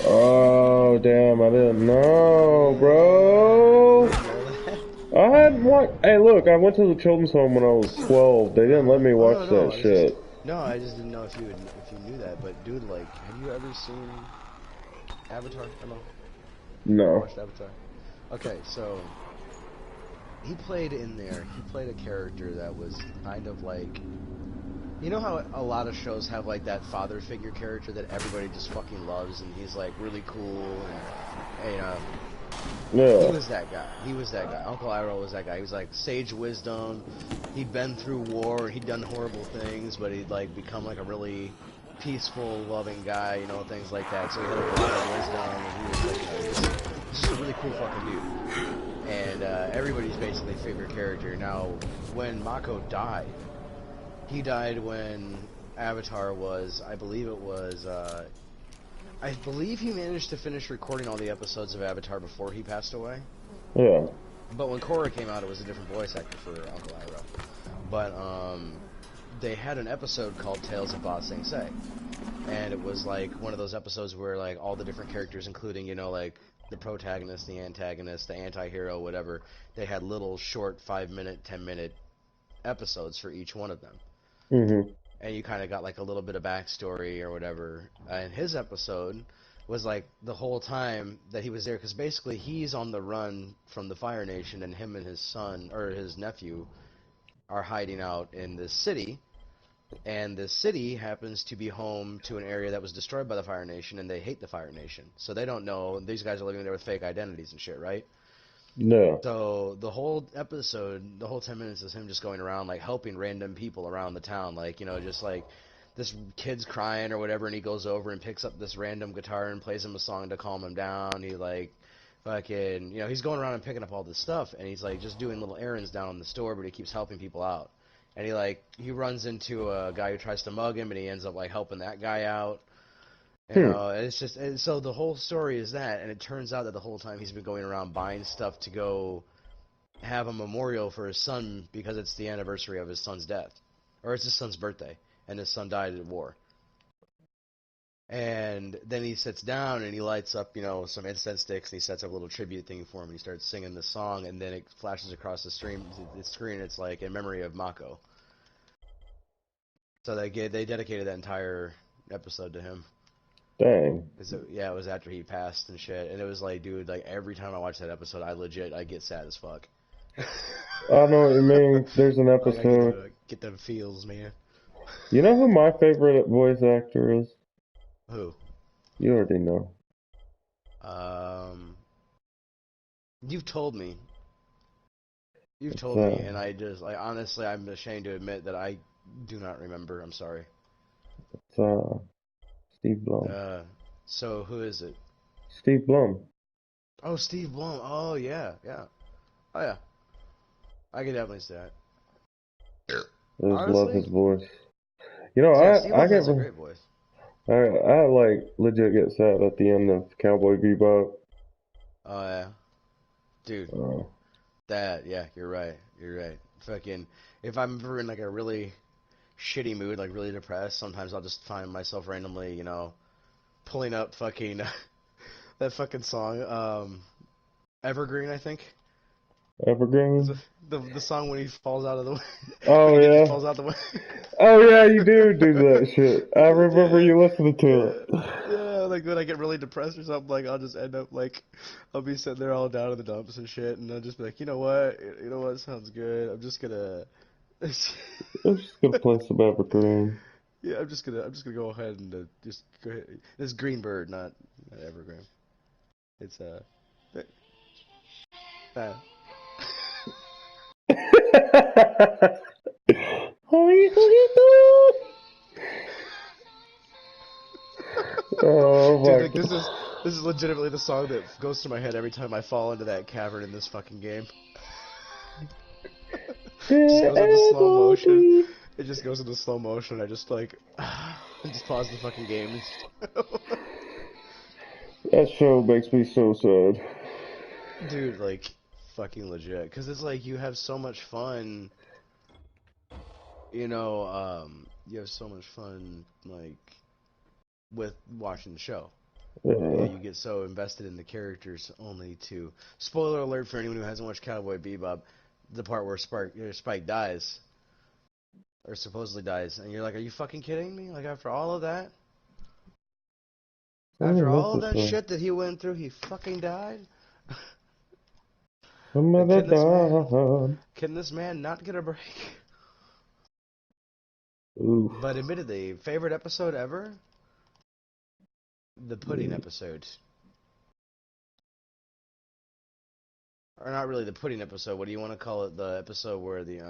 Oh, damn, I didn't know, bro. I had one. Hey, look, I went to the children's home when I was 12. They didn't let me watch that shit. I just didn't know if you knew that. But dude, like, have you ever seen Avatar? No. Watched Avatar? Okay, so he played in there. He played a character that was kind of like, you know how a lot of shows have like that father figure character that everybody just fucking loves, and he's like really cool, and you know. Yeah. He was that guy. Uncle Iroh was that guy. He was like sage wisdom. He'd been through war. He'd done horrible things, but he'd like become like a really peaceful, loving guy. You know, things like that. So he had a lot of wisdom, and he was like, just a really cool fucking dude. And everybody's basically favorite character. Now, when Mako died, he died when Avatar was, I believe he managed to finish recording all the episodes of Avatar before he passed away. Yeah. But when Korra came out, it was a different voice actor for Uncle Iroh. But they had an episode called Tales of Ba Sing Se, and it was like one of those episodes where like all the different characters, including, you know, like the protagonist, the antagonist, the anti-hero, whatever, they had little short 5-minute, 10-minute episodes for each one of them. Mm-hmm. And you kind of got like a little bit of backstory or whatever. And his episode was like the whole time that he was there, because basically he's on the run from the Fire Nation, and him and his son, or his nephew, are hiding out in this city. And this city happens to be home to an area that was destroyed by the Fire Nation, and they hate the Fire Nation. So they don't know, these guys are living there with fake identities and shit, right? No. So the whole episode, the whole 10 minutes is him just going around, like, helping random people around the town. Like, you know, just like this kid's crying or whatever, and he goes over and picks up this random guitar and plays him a song to calm him down. He, like, fucking, you know, he's going around and picking up all this stuff, and he's, like, just doing little errands down in the store, but he keeps helping people out. And he runs into a guy who tries to mug him, and he ends up, like, helping that guy out. You know, it's just, and so the whole story is that, and it turns out that the whole time he's been going around buying stuff to go have a memorial for his son, because it's the anniversary of his son's death. Or it's his son's birthday, and his son died in war. And then he sits down and he lights up, you know, some incense sticks, and he sets up a little tribute thing for him, and he starts singing this song, and then it flashes across the screen, it's like, in memory of Mako. So they dedicated that entire episode to him. Dang. Yeah, it was after he passed and shit, and it was like, dude, like, every time I watch that episode, I get sad as fuck. I know what you mean. There's an episode. Like, get them feels, man. You know who my favorite voice actor is? Who? You already know. You've told me. And I just, like, honestly, I'm ashamed to admit that I do not remember. I'm sorry. It's Steve Blum. So who is it? Steve Blum. Oh, Steve Blum. Oh, yeah. Oh, yeah. I can definitely say that. I just love his voice. You know, Yeah, Steve I has get a great voice. I like legit get sad at the end of Cowboy Bebop. Oh yeah, dude. Uh, Yeah, you're right. You're right. Fucking, if I'm ever in like a really shitty mood, like really depressed, sometimes I'll just find myself randomly, pulling up fucking that fucking song, Evergreen, I think. Evergreen. The song when he falls out of the way. Oh when he yeah. just falls out the way. Oh yeah, you do that shit. I remember you listening to Yeah, it. yeah, like when I get really depressed or something, like I'll just end up like I'll be sitting there all down in the dumps and shit, and I'll just be like, you know what, sounds good. I'm just gonna, I'm just gonna play some Evergreen. yeah, I'm just gonna go ahead and just go ahead. It's Greenbird, not Evergreen. It's uh, Oh dude, my like this is legitimately the song that goes through my head every time I fall into that cavern in this fucking game. Just goes into slow motion. It just goes into slow motion. I just like, I just pause the fucking game. That show makes me so sad. Dude, like, fucking legit. Because it's like you have so much fun, you have so much fun, like, with watching the show. Yeah. You get so invested in the characters only to... Spoiler alert for anyone who hasn't watched Cowboy Bebop, the part where Spike dies. Or supposedly dies. And you're like, are you fucking kidding me? Like, after all of that? After all of that shit that he went through, he fucking died? Can this man not get a break? Oof. But admittedly, favorite episode ever? The pudding episode. Or not really the pudding episode, what do you want to call it? The episode where the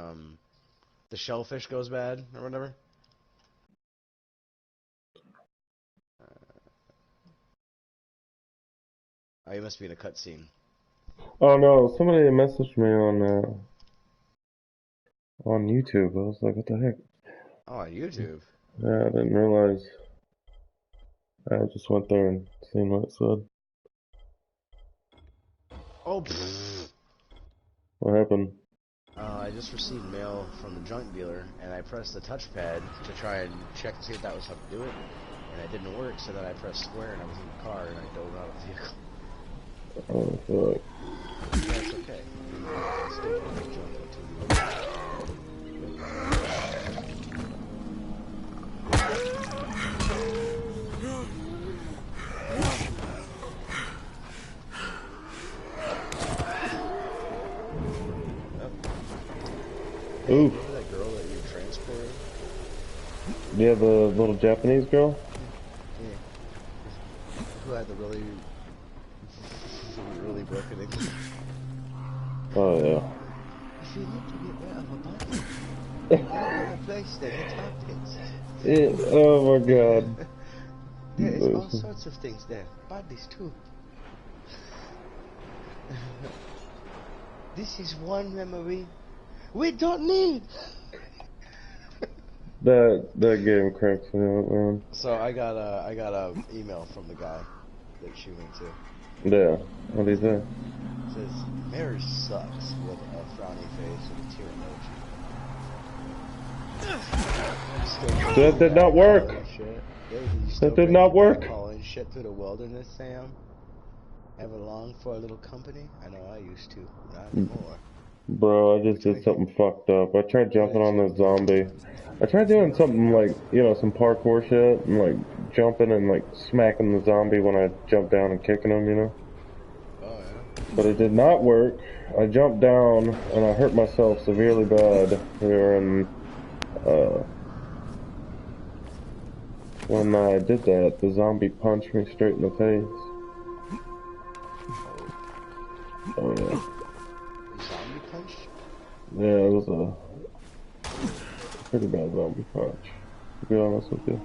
shellfish goes bad, or whatever? Oh, you must be in a cutscene. Oh no, somebody messaged me on YouTube. I was like, what the heck? Oh, on YouTube? Yeah, I didn't realize. I just went there and seen what it said. Oh, pfft. What happened? I just received mail from the junk dealer, and I pressed the touchpad to try and check to see if that was how to do it, and it didn't work, so then I pressed square, and I was in the car, and I dove out of the vehicle. Oh, I feel like... That's okay. Oof. Remember that girl that you transported? Yeah, the little Japanese girl? Yeah. Who had the really broken English. Oh, yeah. If you need to get rid of a body, you can replace them with objects. Oh my god. There is all sorts of things there. Bodies too. This is one memory we don't need. That game cracks me up, man. So I got a email from the guy that she went to. Yeah. What did he say? It says marriage sucks with a frowny face and a tear emoji. That did not work. That did not work. Calling shit through the wilderness, Sam. Ever long for a little company? I know I used to. Not anymore. Bro, I just did something fucked up. I tried jumping on the zombie. I tried doing something like, some parkour shit, and like jumping and like smacking the zombie when I jumped down and kicking him, Oh, yeah. But it did not work. I jumped down and I hurt myself severely bad here, and when I did that, the zombie punched me straight in the face. Oh yeah. Zombie punch? Yeah, it was a pretty bad zombie punch, to be honest with you.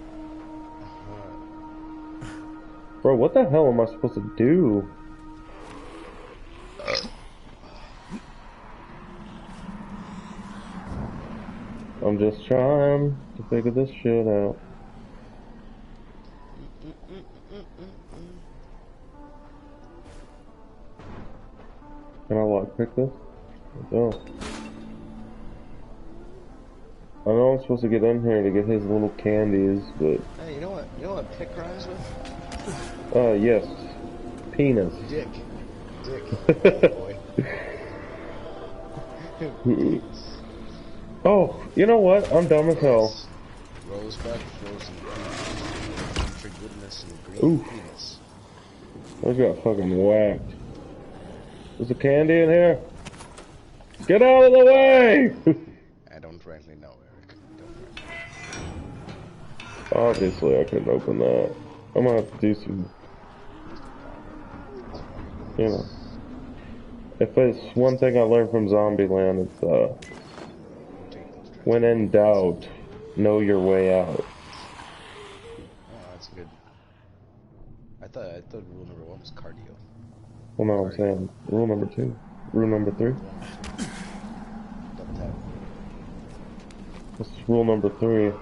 Bro, what the hell am I supposed to do? I'm just trying to figure this shit out. Can I lockpick this? Oh. I know I'm supposed to get in here to get his little candies, but... Hey, you know what? You know what pick rhymes with? Yes. Penis. Dick. Dick. Boy. Oh, you know what? I'm dumb as hell. Rosebud, frozen penis. For goodness and green Oof. penis. I got fucking whacked. There's a candy in here. Get out of the way! I don't frankly know, Eric. Obviously, I couldn't open that. I'm gonna have to do some... You know. If it's one thing I learned from Zombieland, it's, when in doubt, know your way out. Oh, that's good. I thought rule number 1 was cardio. Well, no, I'm saying rule number 2. Rule number 3. Double tap. What's rule number 3? Yeah.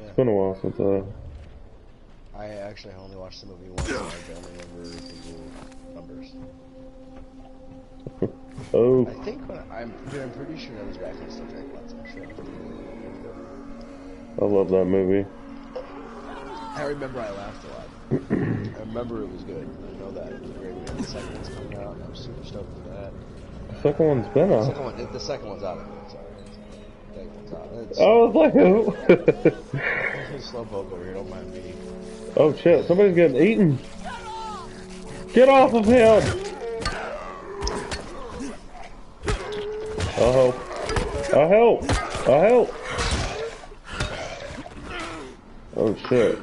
It's been a while since I actually only watched the movie once, and I don't remember the rule numbers. Oh. I think I'm pretty sure that was back in Star Trek Lots. I'm sure. I love that movie. I remember I laughed a lot. I remember it was good. I know that. It was a great movie. The second one's coming out, and I'm super stoked for that. The second one's been out. The second one's out. Sorry. The second one's out. It's, I was like, Slowpoke over here, don't mind me. oh shit, somebody's getting eaten. Get off of him! I'll help. I'll help. I'll help. Oh shit.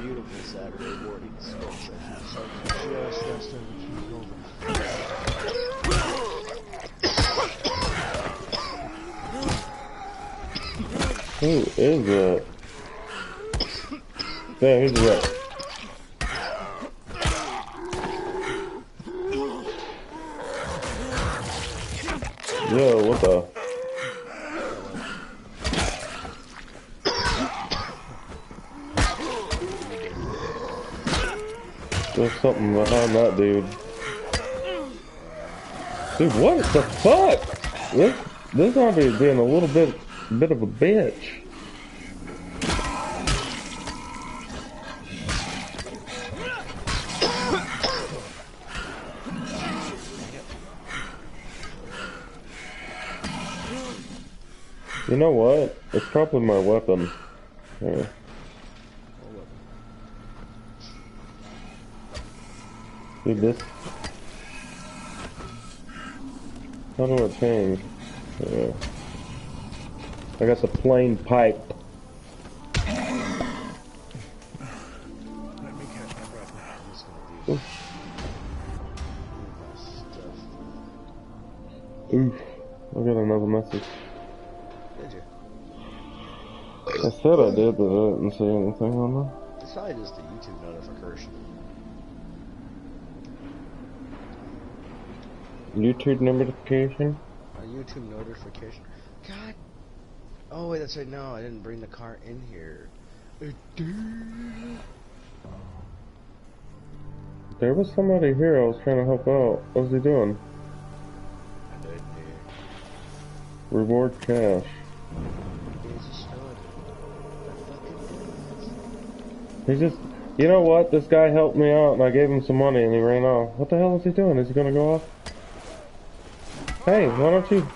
Beautiful Saturday morning sports session. Who is that? Yeah, who's that? Yo, what the? There's something behind that dude. Dude, what the fuck? This zombie is being a little bit of a bitch. You know what? It's probably my weapon. Here. Dude, this... How do I change? Yeah. I got the plain pipe. Let me catch my breath. I'm just gonna do Oof. I got another message. Did you? I said I did, but I didn't say anything on that. It's probably just a YouTube notification. YouTube notification? A YouTube notification. God. Oh wait, that's right. No, I didn't bring the car in here. There was somebody here I was trying to help out. What was he doing? Reward cash. He's just... You know what? This guy helped me out and I gave him some money and he ran off. What the hell is he doing? Is he gonna go off? Hey, why don't you...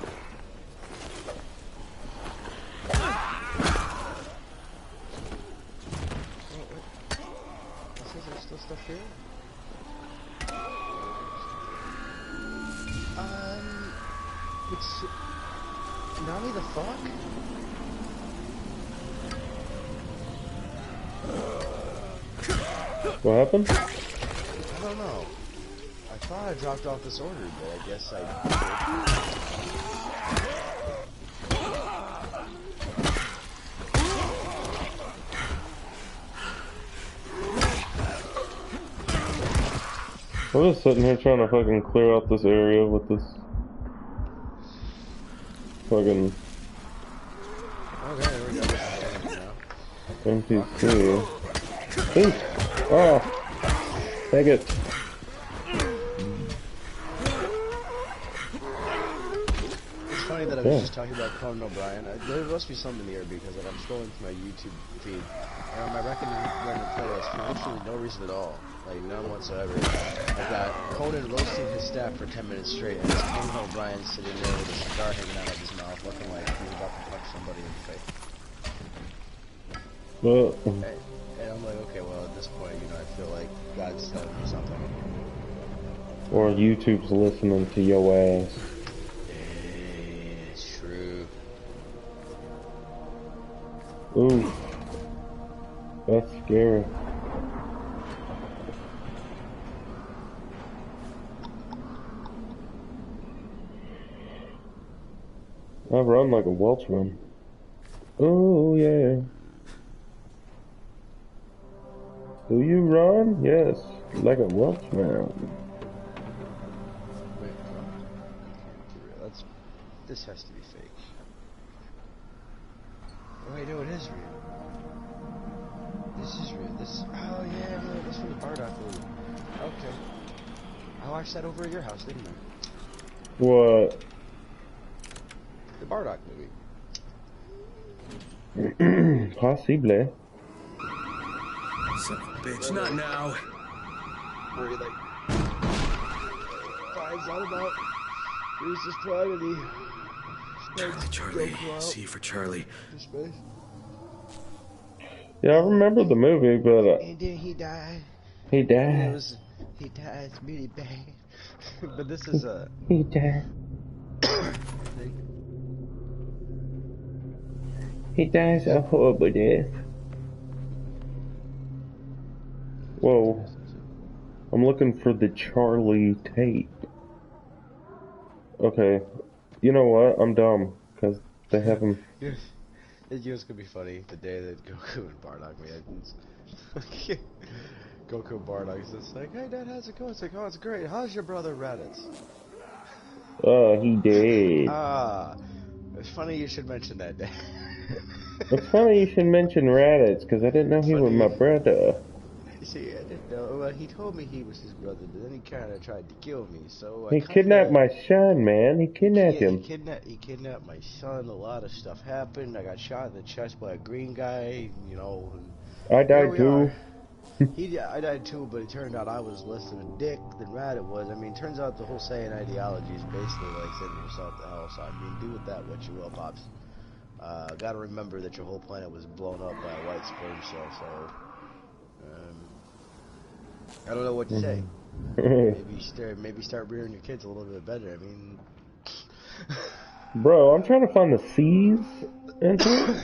Nani the fuck? What happened? I don't know. I thought I dropped off this order, but I guess I I'm just sitting here trying to fucking clear out this area with this fucking NPC. Ooh. Oh. Take it. It's funny that I was just talking about Conan O'Brien. There must be something here because like, I'm scrolling through my YouTube feed, and on my recommended playlist, for absolutely no reason at all, like none whatsoever, I've got Conan roasting his staff for 10 minutes straight, and it's Conan O'Brien sitting there with a cigar hanging out of his mouth, looking like he's about to punch somebody in the face. Well, And I'm like, okay, well at this point, you know, I feel like God's telling me something. or YouTube's listening to your ass. It's true. Ooh. That's scary. I run like a Welshman. Oh yeah. Do you run? Yes, like a Welshman. Wait, this has to be fake. Oh wait, no, it is real. This is real. Oh yeah, no, this from the Bardock movie. Okay. I watched that over at your house, didn't I? What? The Bardock movie. Possibly. Son of a bitch, not now. Where he like finds out about Reese's prodigy. Charlie, C for Charlie. Yeah, I remember the movie, but And then he died. he died. He died really bad. But this is a. He died. He dies a horrible death. Whoa. I'm looking for the Charlie tape. Okay. You know what? I'm dumb. Because they have him. It was gonna be funny the day that Goku and Bardock made Goku and Bardock's just like, hey Dad, how's it going? It's like, oh, it's great. How's your brother Raditz? He did. It's funny you should mention that, Dad. It's funny you should mention Raditz, because I didn't know he was my brother. See, I didn't know. Well, he told me he was his brother, but then he kind of tried to kill me. So He kidnapped my son, man. He kidnapped him. He kidnapped my son. A lot of stuff happened. I got shot in the chest by a green guy. You know. I died too. I died too, but it turned out I was less of a dick than Raditz was. I mean, turns out the whole Saiyan ideology is basically like sending yourself to hell. So I mean, do with that what you will, pops. Gotta remember that your whole planet was blown up by a white sperm cell. So. I don't know what to say. Maybe start rearing your kids a little bit better. I mean, bro, I'm trying to find the C's into it.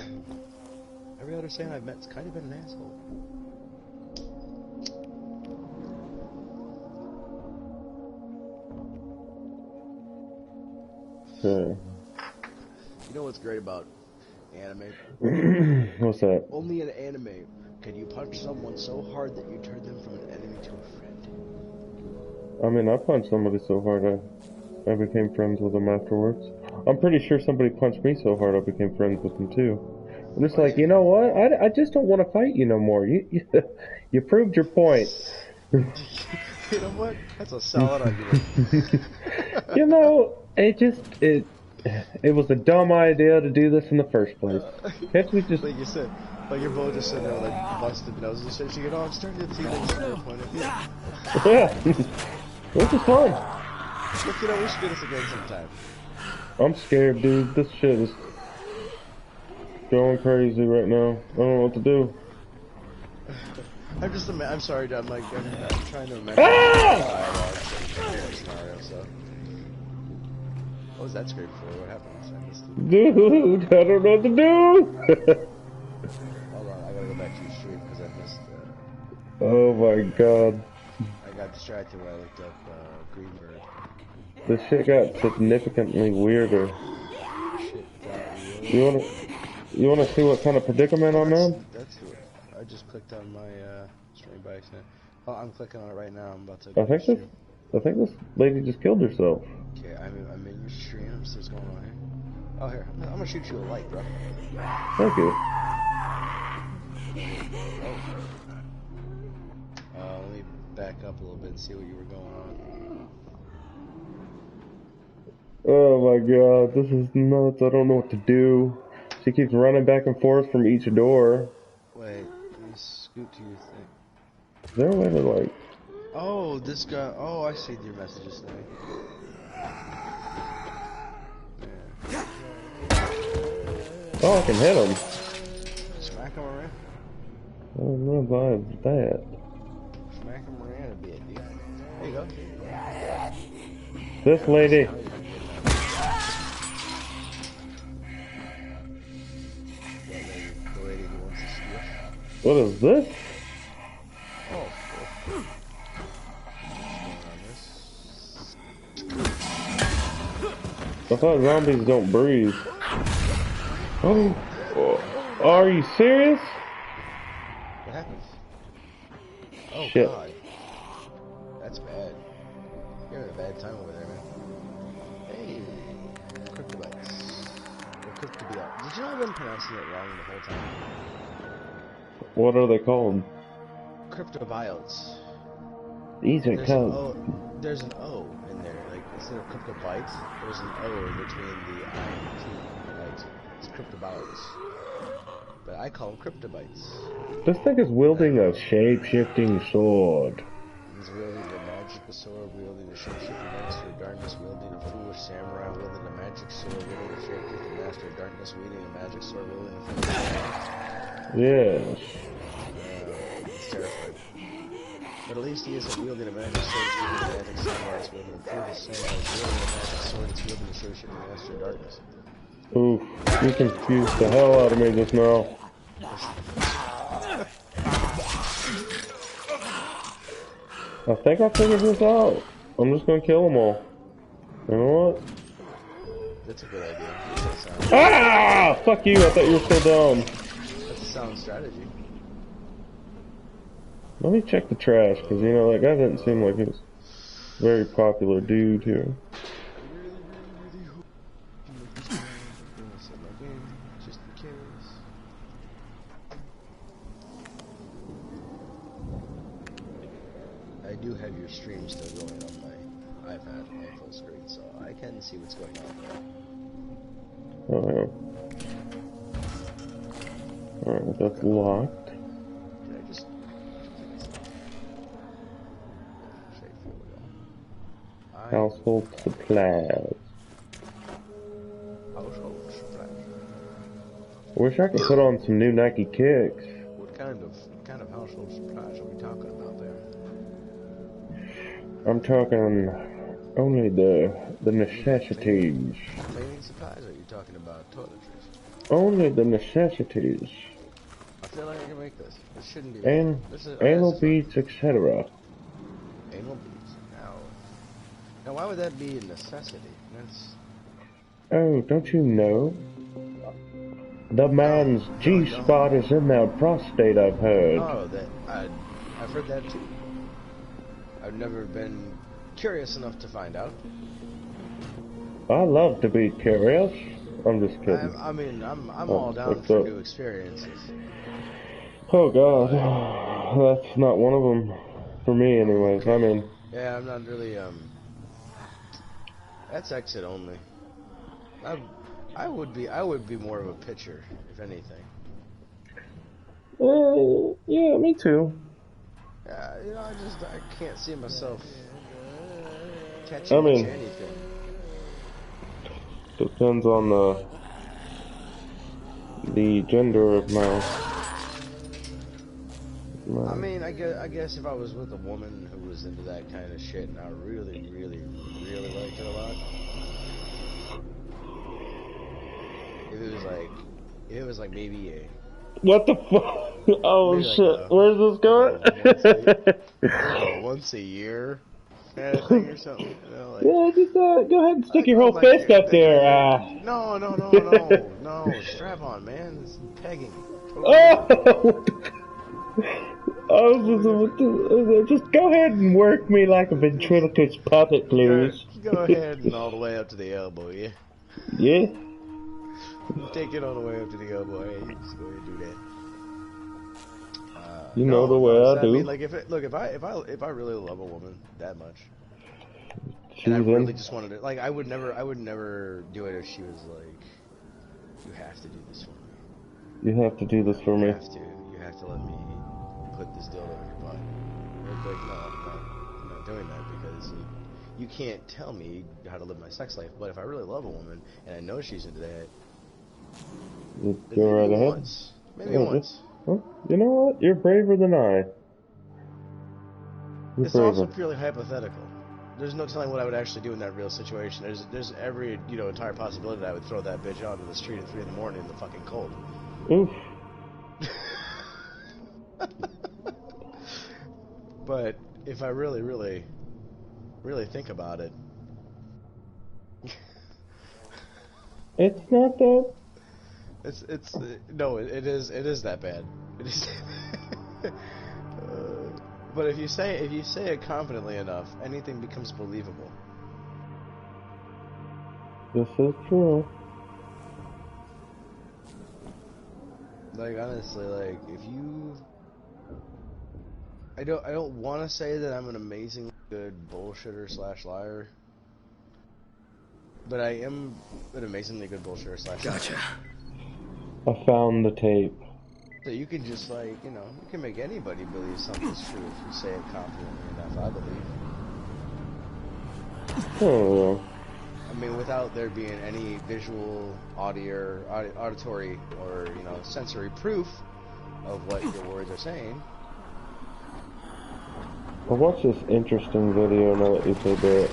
Every other Saiyan I've met's kind of been an asshole. Okay. You know what's great about anime? What's that? Only in anime can you punch someone so hard that you turn them from an enemy to a friend. I mean, I punched somebody so hard I became friends with them afterwards. I'm pretty sure somebody punched me so hard I became friends with them too. I'm just like, you know what? I just don't want to fight you no more. You proved your point. You know what? That's a solid argument. You know, it was a dumb idea to do this in the first place. Can't we just... Like you said, like you're both just sitting there like busted noses and shit. You know, I'm starting to see things from your point of view. Yeah. This is fun. Look, you know, we should do this again sometime. I'm scared, dude. This shit is going crazy right now. I don't know what to do. I'm sorry, Dad. I'm trying to imagine scenario, so. What was that scream for? What happened? I missed it. Dude, I don't know what to do. Hold on, I gotta go back to your stream because I missed. Oh my god. I got distracted when I looked up Greenbird. This shit got significantly weirder. You wanna see what kind of predicament I'm in? That's it. I just clicked on my stream by accident. Oh, I'm clicking on it right now. I'm about to. I think this lady just killed herself. Okay, I'm in your stream. I'm still going on here. Oh, here. I'm gonna shoot you a light, bro. Thank you. Let me back up a little bit and see what you were going on. Oh my god, this is nuts. I don't know what to do. She keeps running back and forth from each door. Wait, let me scoot to your thing. Is there a way to like... Oh, this guy. Oh, I see your messages thing. Oh, I can hit him. Smack him around. I don't know about that. Smack him around a bit, dude. There you go. This lady. The lady who wants to steal. What is this? Oh, cool. I thought zombies don't breathe. Oh. Are you serious? What happened? Oh, Shit. God. That's bad. You're having a bad time over there, man. Hey, Cryptobites. Or Cryptobia. Did you know I've been pronouncing it wrong the whole time? What are they called? Cryptobiotes. These are called... There's an O in there. Like, instead of Cryptobites, there's an O in between the I and the T. Right? It's Cryptobiotes. But I call them Cryptobites. This thing is wielding a shape-shifting sword. He's wielding a magical sword, wielding a shape-shifting master of darkness, wielding a foolish samurai, wielding a magic sword, wielding a shape-shifting master of darkness, wielding a magic sword, wielding a foolish samurai. Yes. It's terrifying. But at least he isn't wielding a magic sword, it's wielding a magic samurai, it's wielding a foolish samurai, it's wielding a magic sword, it's wielding a shape-shifting master of darkness. Oof. You confused the hell out of me just now. I think I figured this out. I'm just gonna kill them all. You know what? That's a good idea. That's a sound. Ah! Fuck you, I thought you were so dumb. That's a sound strategy. Let me check the trash, because you know, that guy didn't seem like he was a very popular dude here. Just in case. I do have your stream still going on my iPad on full screen, so I can see what's going on there. Alright, that's locked. Can I just... Household supplies. Household supplies. I wish I could put on some new Nike kicks. What kind of household supplies are we talking about there? I'm talking only the necessities. Cleaning supplies, or are you talking about toiletries? Only the necessities. I feel like I can make this. This shouldn't be And this is, anal beads, etc. Anal beads. Now why would that be a necessity? That's... Oh, don't you know? The man's G-spot is in their prostate, I've heard. Oh, I've heard that too. I've never been curious enough to find out. I love to be curious. I'm just kidding. I'm all down for new experiences. Oh god, that's not one of them for me, anyways. I mean, yeah, I'm not really That's exit only. I would be more of a pitcher, if anything. Yeah, me too. Yeah, you know, I can't see myself catching anything. Depends on the gender of my. I mean, I guess if I was with a woman who was into that kind of shit and I really, really, really liked it a lot. If it was like maybe a... What the fuck? Oh shit, where's this going? Once a year kind of thing or something. You know, like, yeah, just go ahead and stick your whole fist up there. No, strap on, man. It's pegging. Oh! Just go ahead and work me like a ventriloquist puppet, please. Go ahead and all the way up to the elbow, yeah? Yeah? Take it all the way up to the elbow, hey, just go ahead and do that. You know the way does I that do. mean, like, if I really love a woman that much, She's and I really in. just wanted to, like, I would never do it if she was like, you have to do this for me. You have to do this for me. You have to let me put this dildo in your butt. I'd be like, no, I'm not doing that because you can't tell me how to live my sex life. But if I really love a woman and I know she's into that, You then go right maybe ahead. once, maybe Yeah, once. Well, you know what? You're braver than I. You're It's also braver. purely hypothetical. There's no telling what I would actually do in that real situation. There's every entire possibility that I would throw that bitch out in the street at 3 in the morning in the fucking cold. Oof. But if I really, really, really think about it, It's not that. it's no, it is that bad. It is. But if you say it confidently enough, anything becomes believable. This is true. Like, honestly, like, if you... I don't want to say that I'm an amazingly good bullshitter / liar. But I am an amazingly good bullshitter / liar. Gotcha. I found the tape. So you can just, like, you can make anybody believe something's true if you say it confidently enough, I believe. Oh, I mean, without there being any visual, auditory, or, sensory proof of what your words are saying. I watched this interesting video and I'll let you say that.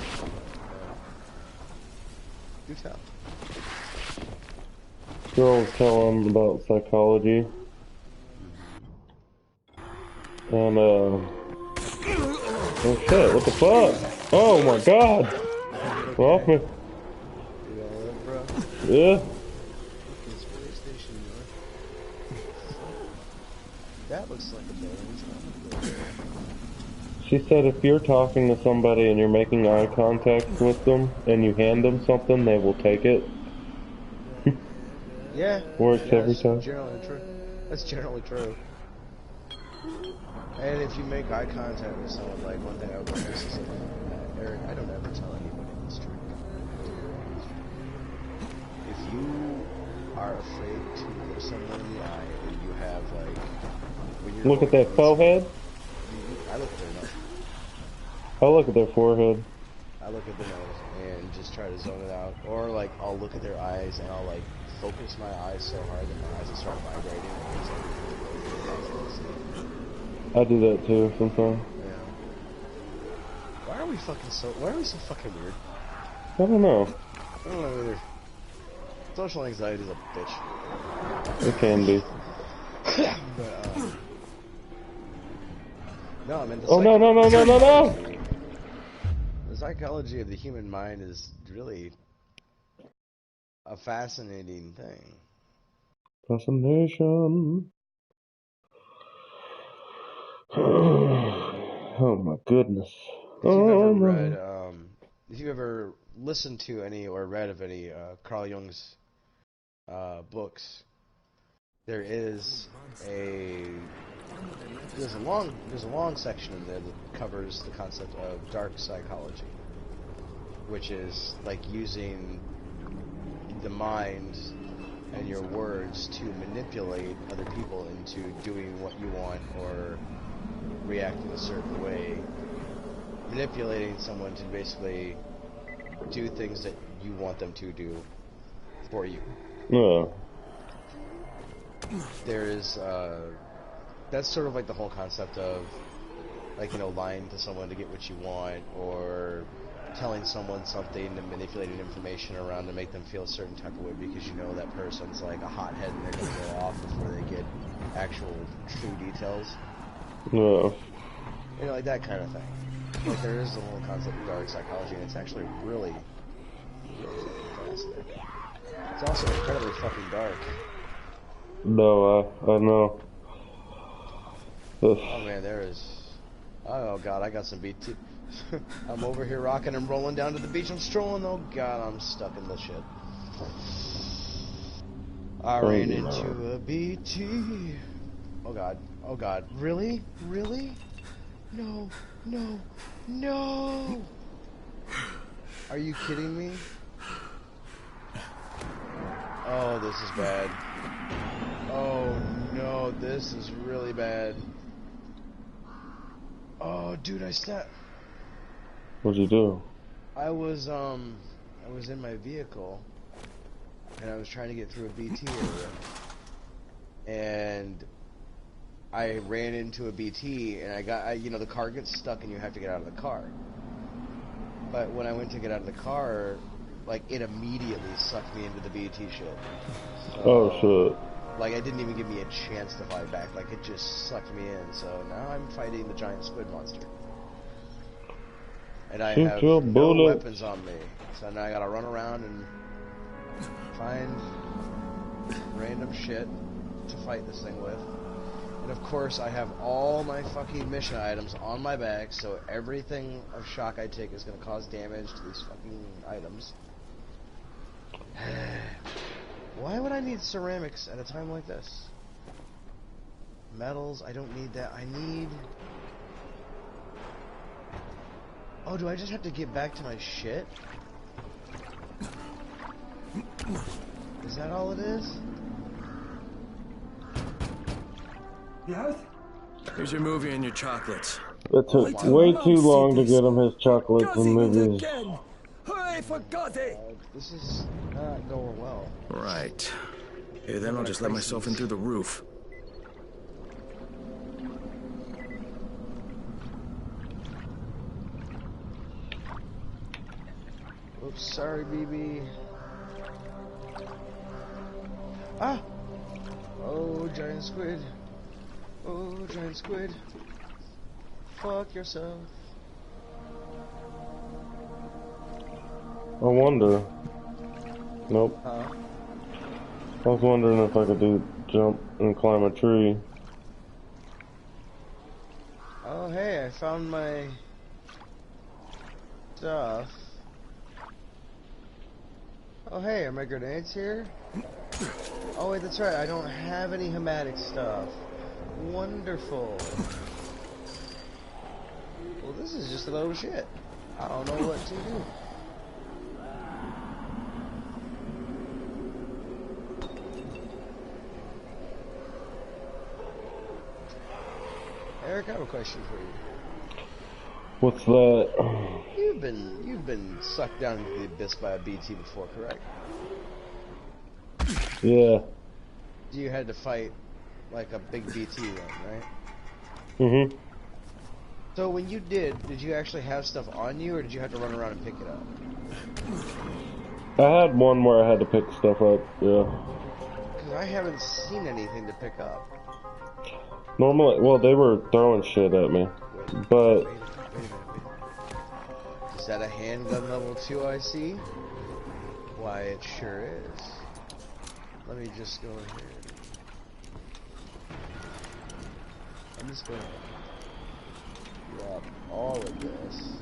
Do tell. Girl was telling about psychology. And, oh shit, what the fuck? Oh my god! Get off me. Yeah. That looks like a building. She said if you're talking to somebody and you're making eye contact with them and you hand them something, they will take it. Yeah. Works every time. Generally true. That's generally true. And if you make eye contact with someone, like, one thing I would say is, Eric, I don't ever tell anybody this truth. If you are afraid to look someone in the eye, and you have, like, when you're Look at that forehead. I look at their nose. I look at their forehead. I look at the nose and just try to zone it out. Or, like, I'll look at their eyes and I'll, like, focus my eyes so hard that my eyes will start vibrating. I do that too sometimes. Yeah. Why are we so fucking weird? I don't know. I don't know either. Social anxiety is a bitch. It can be. But, no, I mean, Oh no no no no no no! The psychology of the human mind is really a fascinating thing. Fascination. Oh my goodness. If you've ever listened to any or read of any Carl Jung's books, there's a long section in there that covers the concept of dark psychology, which is like using the mind and your words to manipulate other people into doing what you want or reacting a certain way, manipulating someone to basically do things that you want them to do for you. Yeah. There is, that's sort of like the whole concept of, like, lying to someone to get what you want, or telling someone something and manipulating information around to make them feel a certain type of way because you know that person's like a hothead and they're going to go off before they get actual true details. Yeah. Like that kind of thing. Like, there is the whole concept of dark psychology, and it's actually really, really fascinating. It's also incredibly fucking dark. No, I know. Ugh. Oh man, there is. Oh god, I got some BT. I'm over here rocking and rolling down to the beach. I'm strolling. Oh god, I'm stuck in the shit. I ran into a BT. Oh god. Oh god. Really? Really? No. No. No! Are you kidding me? Oh, this is bad. Oh no, this is really bad. Oh, dude, I snapped. What'd you do? I was in my vehicle, and I was trying to get through a BT area, and I ran into a BT, and you know, the car gets stuck, and you have to get out of the car. But when I went to get out of the car, like, it immediately sucked me into the BT shit. So, Oh shit. like, it didn't even give me a chance to fight back. Like, it just sucked me in. So now I'm fighting the giant squid monster. And I Shoot have your no bullet. weapons on me. So now I gotta run around and find random shit to fight this thing with. And of course I have all my fucking mission items on my back, so everything of shock I take is gonna cause damage to these fucking items. Why would I need ceramics at a time like this? Metals, I don't need that. I need... Oh, do I just have to get back to my shit? Is that all it is? Yes? Here's your movie and your chocolates. It took way too long to get him his chocolates and Gutting it movies. again. Hooray for Gutty! This is not going well. Right. Okay, then I'll just let myself in through the roof. Oops, sorry, BB. Ah! Oh, giant squid. Oh, giant squid. Fuck yourself. I wonder. Nope. Huh? I was wondering if I could jump and climb a tree. Oh, hey, I found my stuff. Oh, hey, are my grenades here? Oh, wait, that's right, I don't have any hematic stuff. Wonderful. Well, this is just a load of shit. I don't know what to do. Eric, I have a question for you. What's that? You've been sucked down into the abyss by a BT before, correct? Yeah. You had to fight like a big BT then, right? Mhm. So when you did you actually have stuff on you, or did you have to run around and pick it up? I had one where I had to pick stuff up. Yeah. Because I haven't seen anything to pick up. Normally, well, they were throwing shit at me, but Wait a minute. Is that a handgun level 2 I see? Why, it sure is. Let me just go here. I'm just gonna drop all of this.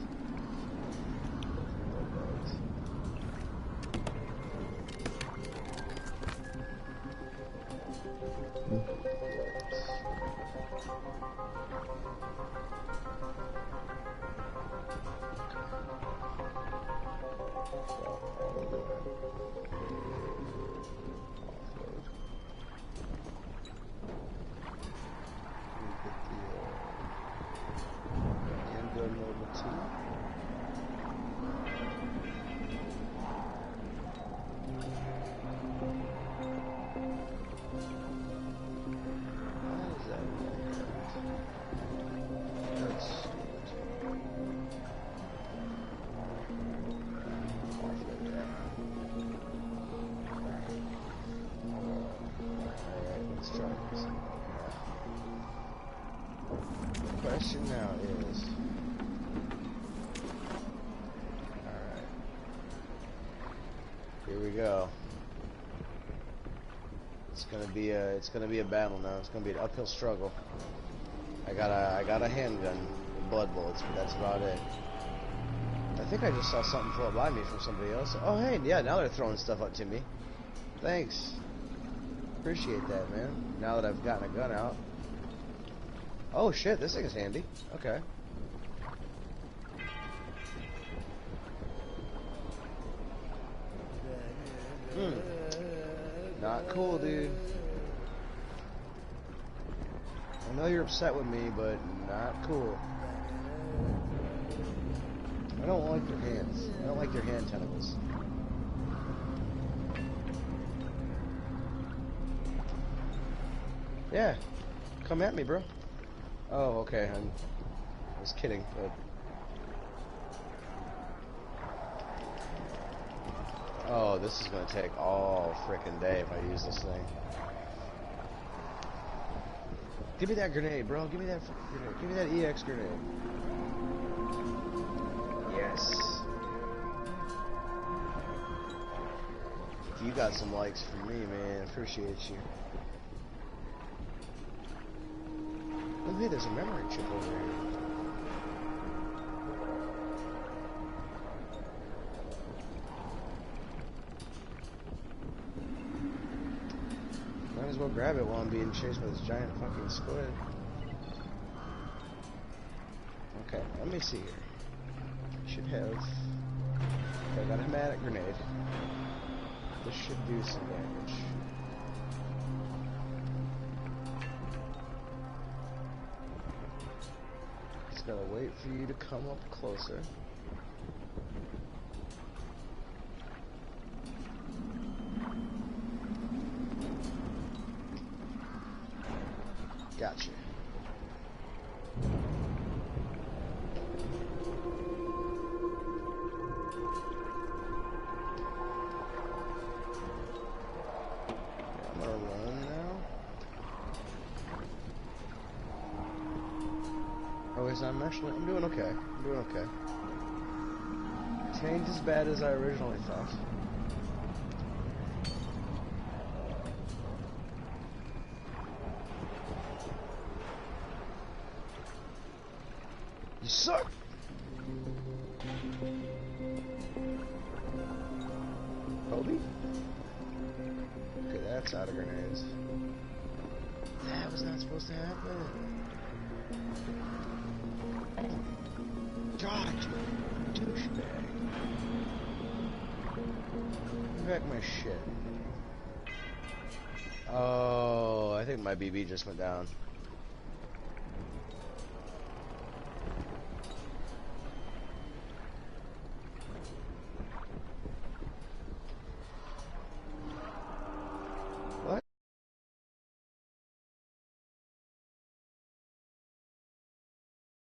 Question now is, alright, here we go. It's gonna be a battle now. It's gonna be an uphill struggle. I got a handgun with blood bullets, but that's about it. I think I just saw something float by me from somebody else. Oh hey, yeah, now they're throwing stuff up to me. Thanks. Appreciate that, man. Now that I've gotten a gun out. Oh shit, this thing is handy. Okay. Not cool, dude. I know you're upset with me, but not cool. I don't like their hands. I don't like their hand tentacles. Yeah. Come at me, bro. Oh, okay. I was kidding, but... Oh, this is gonna take all frickin' day if I use this thing. Give me that grenade, bro. Give me that fucking grenade. Give me that EX grenade. Yes. You got some likes for me, man. Appreciate you. Look, hey, there's a memory chip over here. Might as well grab it while I'm being chased by this giant fucking squid. Okay, let me see here. Should have... Okay, I got a hematic grenade. This should do some damage. Just gotta wait for you to come up closer. Gotcha. I'm gonna run now. Oh, is I'm doing okay. I'm doing okay. It ain't as bad as I originally thought. You suck! Kobe? Okay, that's out of grenades. That was not supposed to happen. God, you douchebag. Give back my shit. Oh, I think my BB just went down.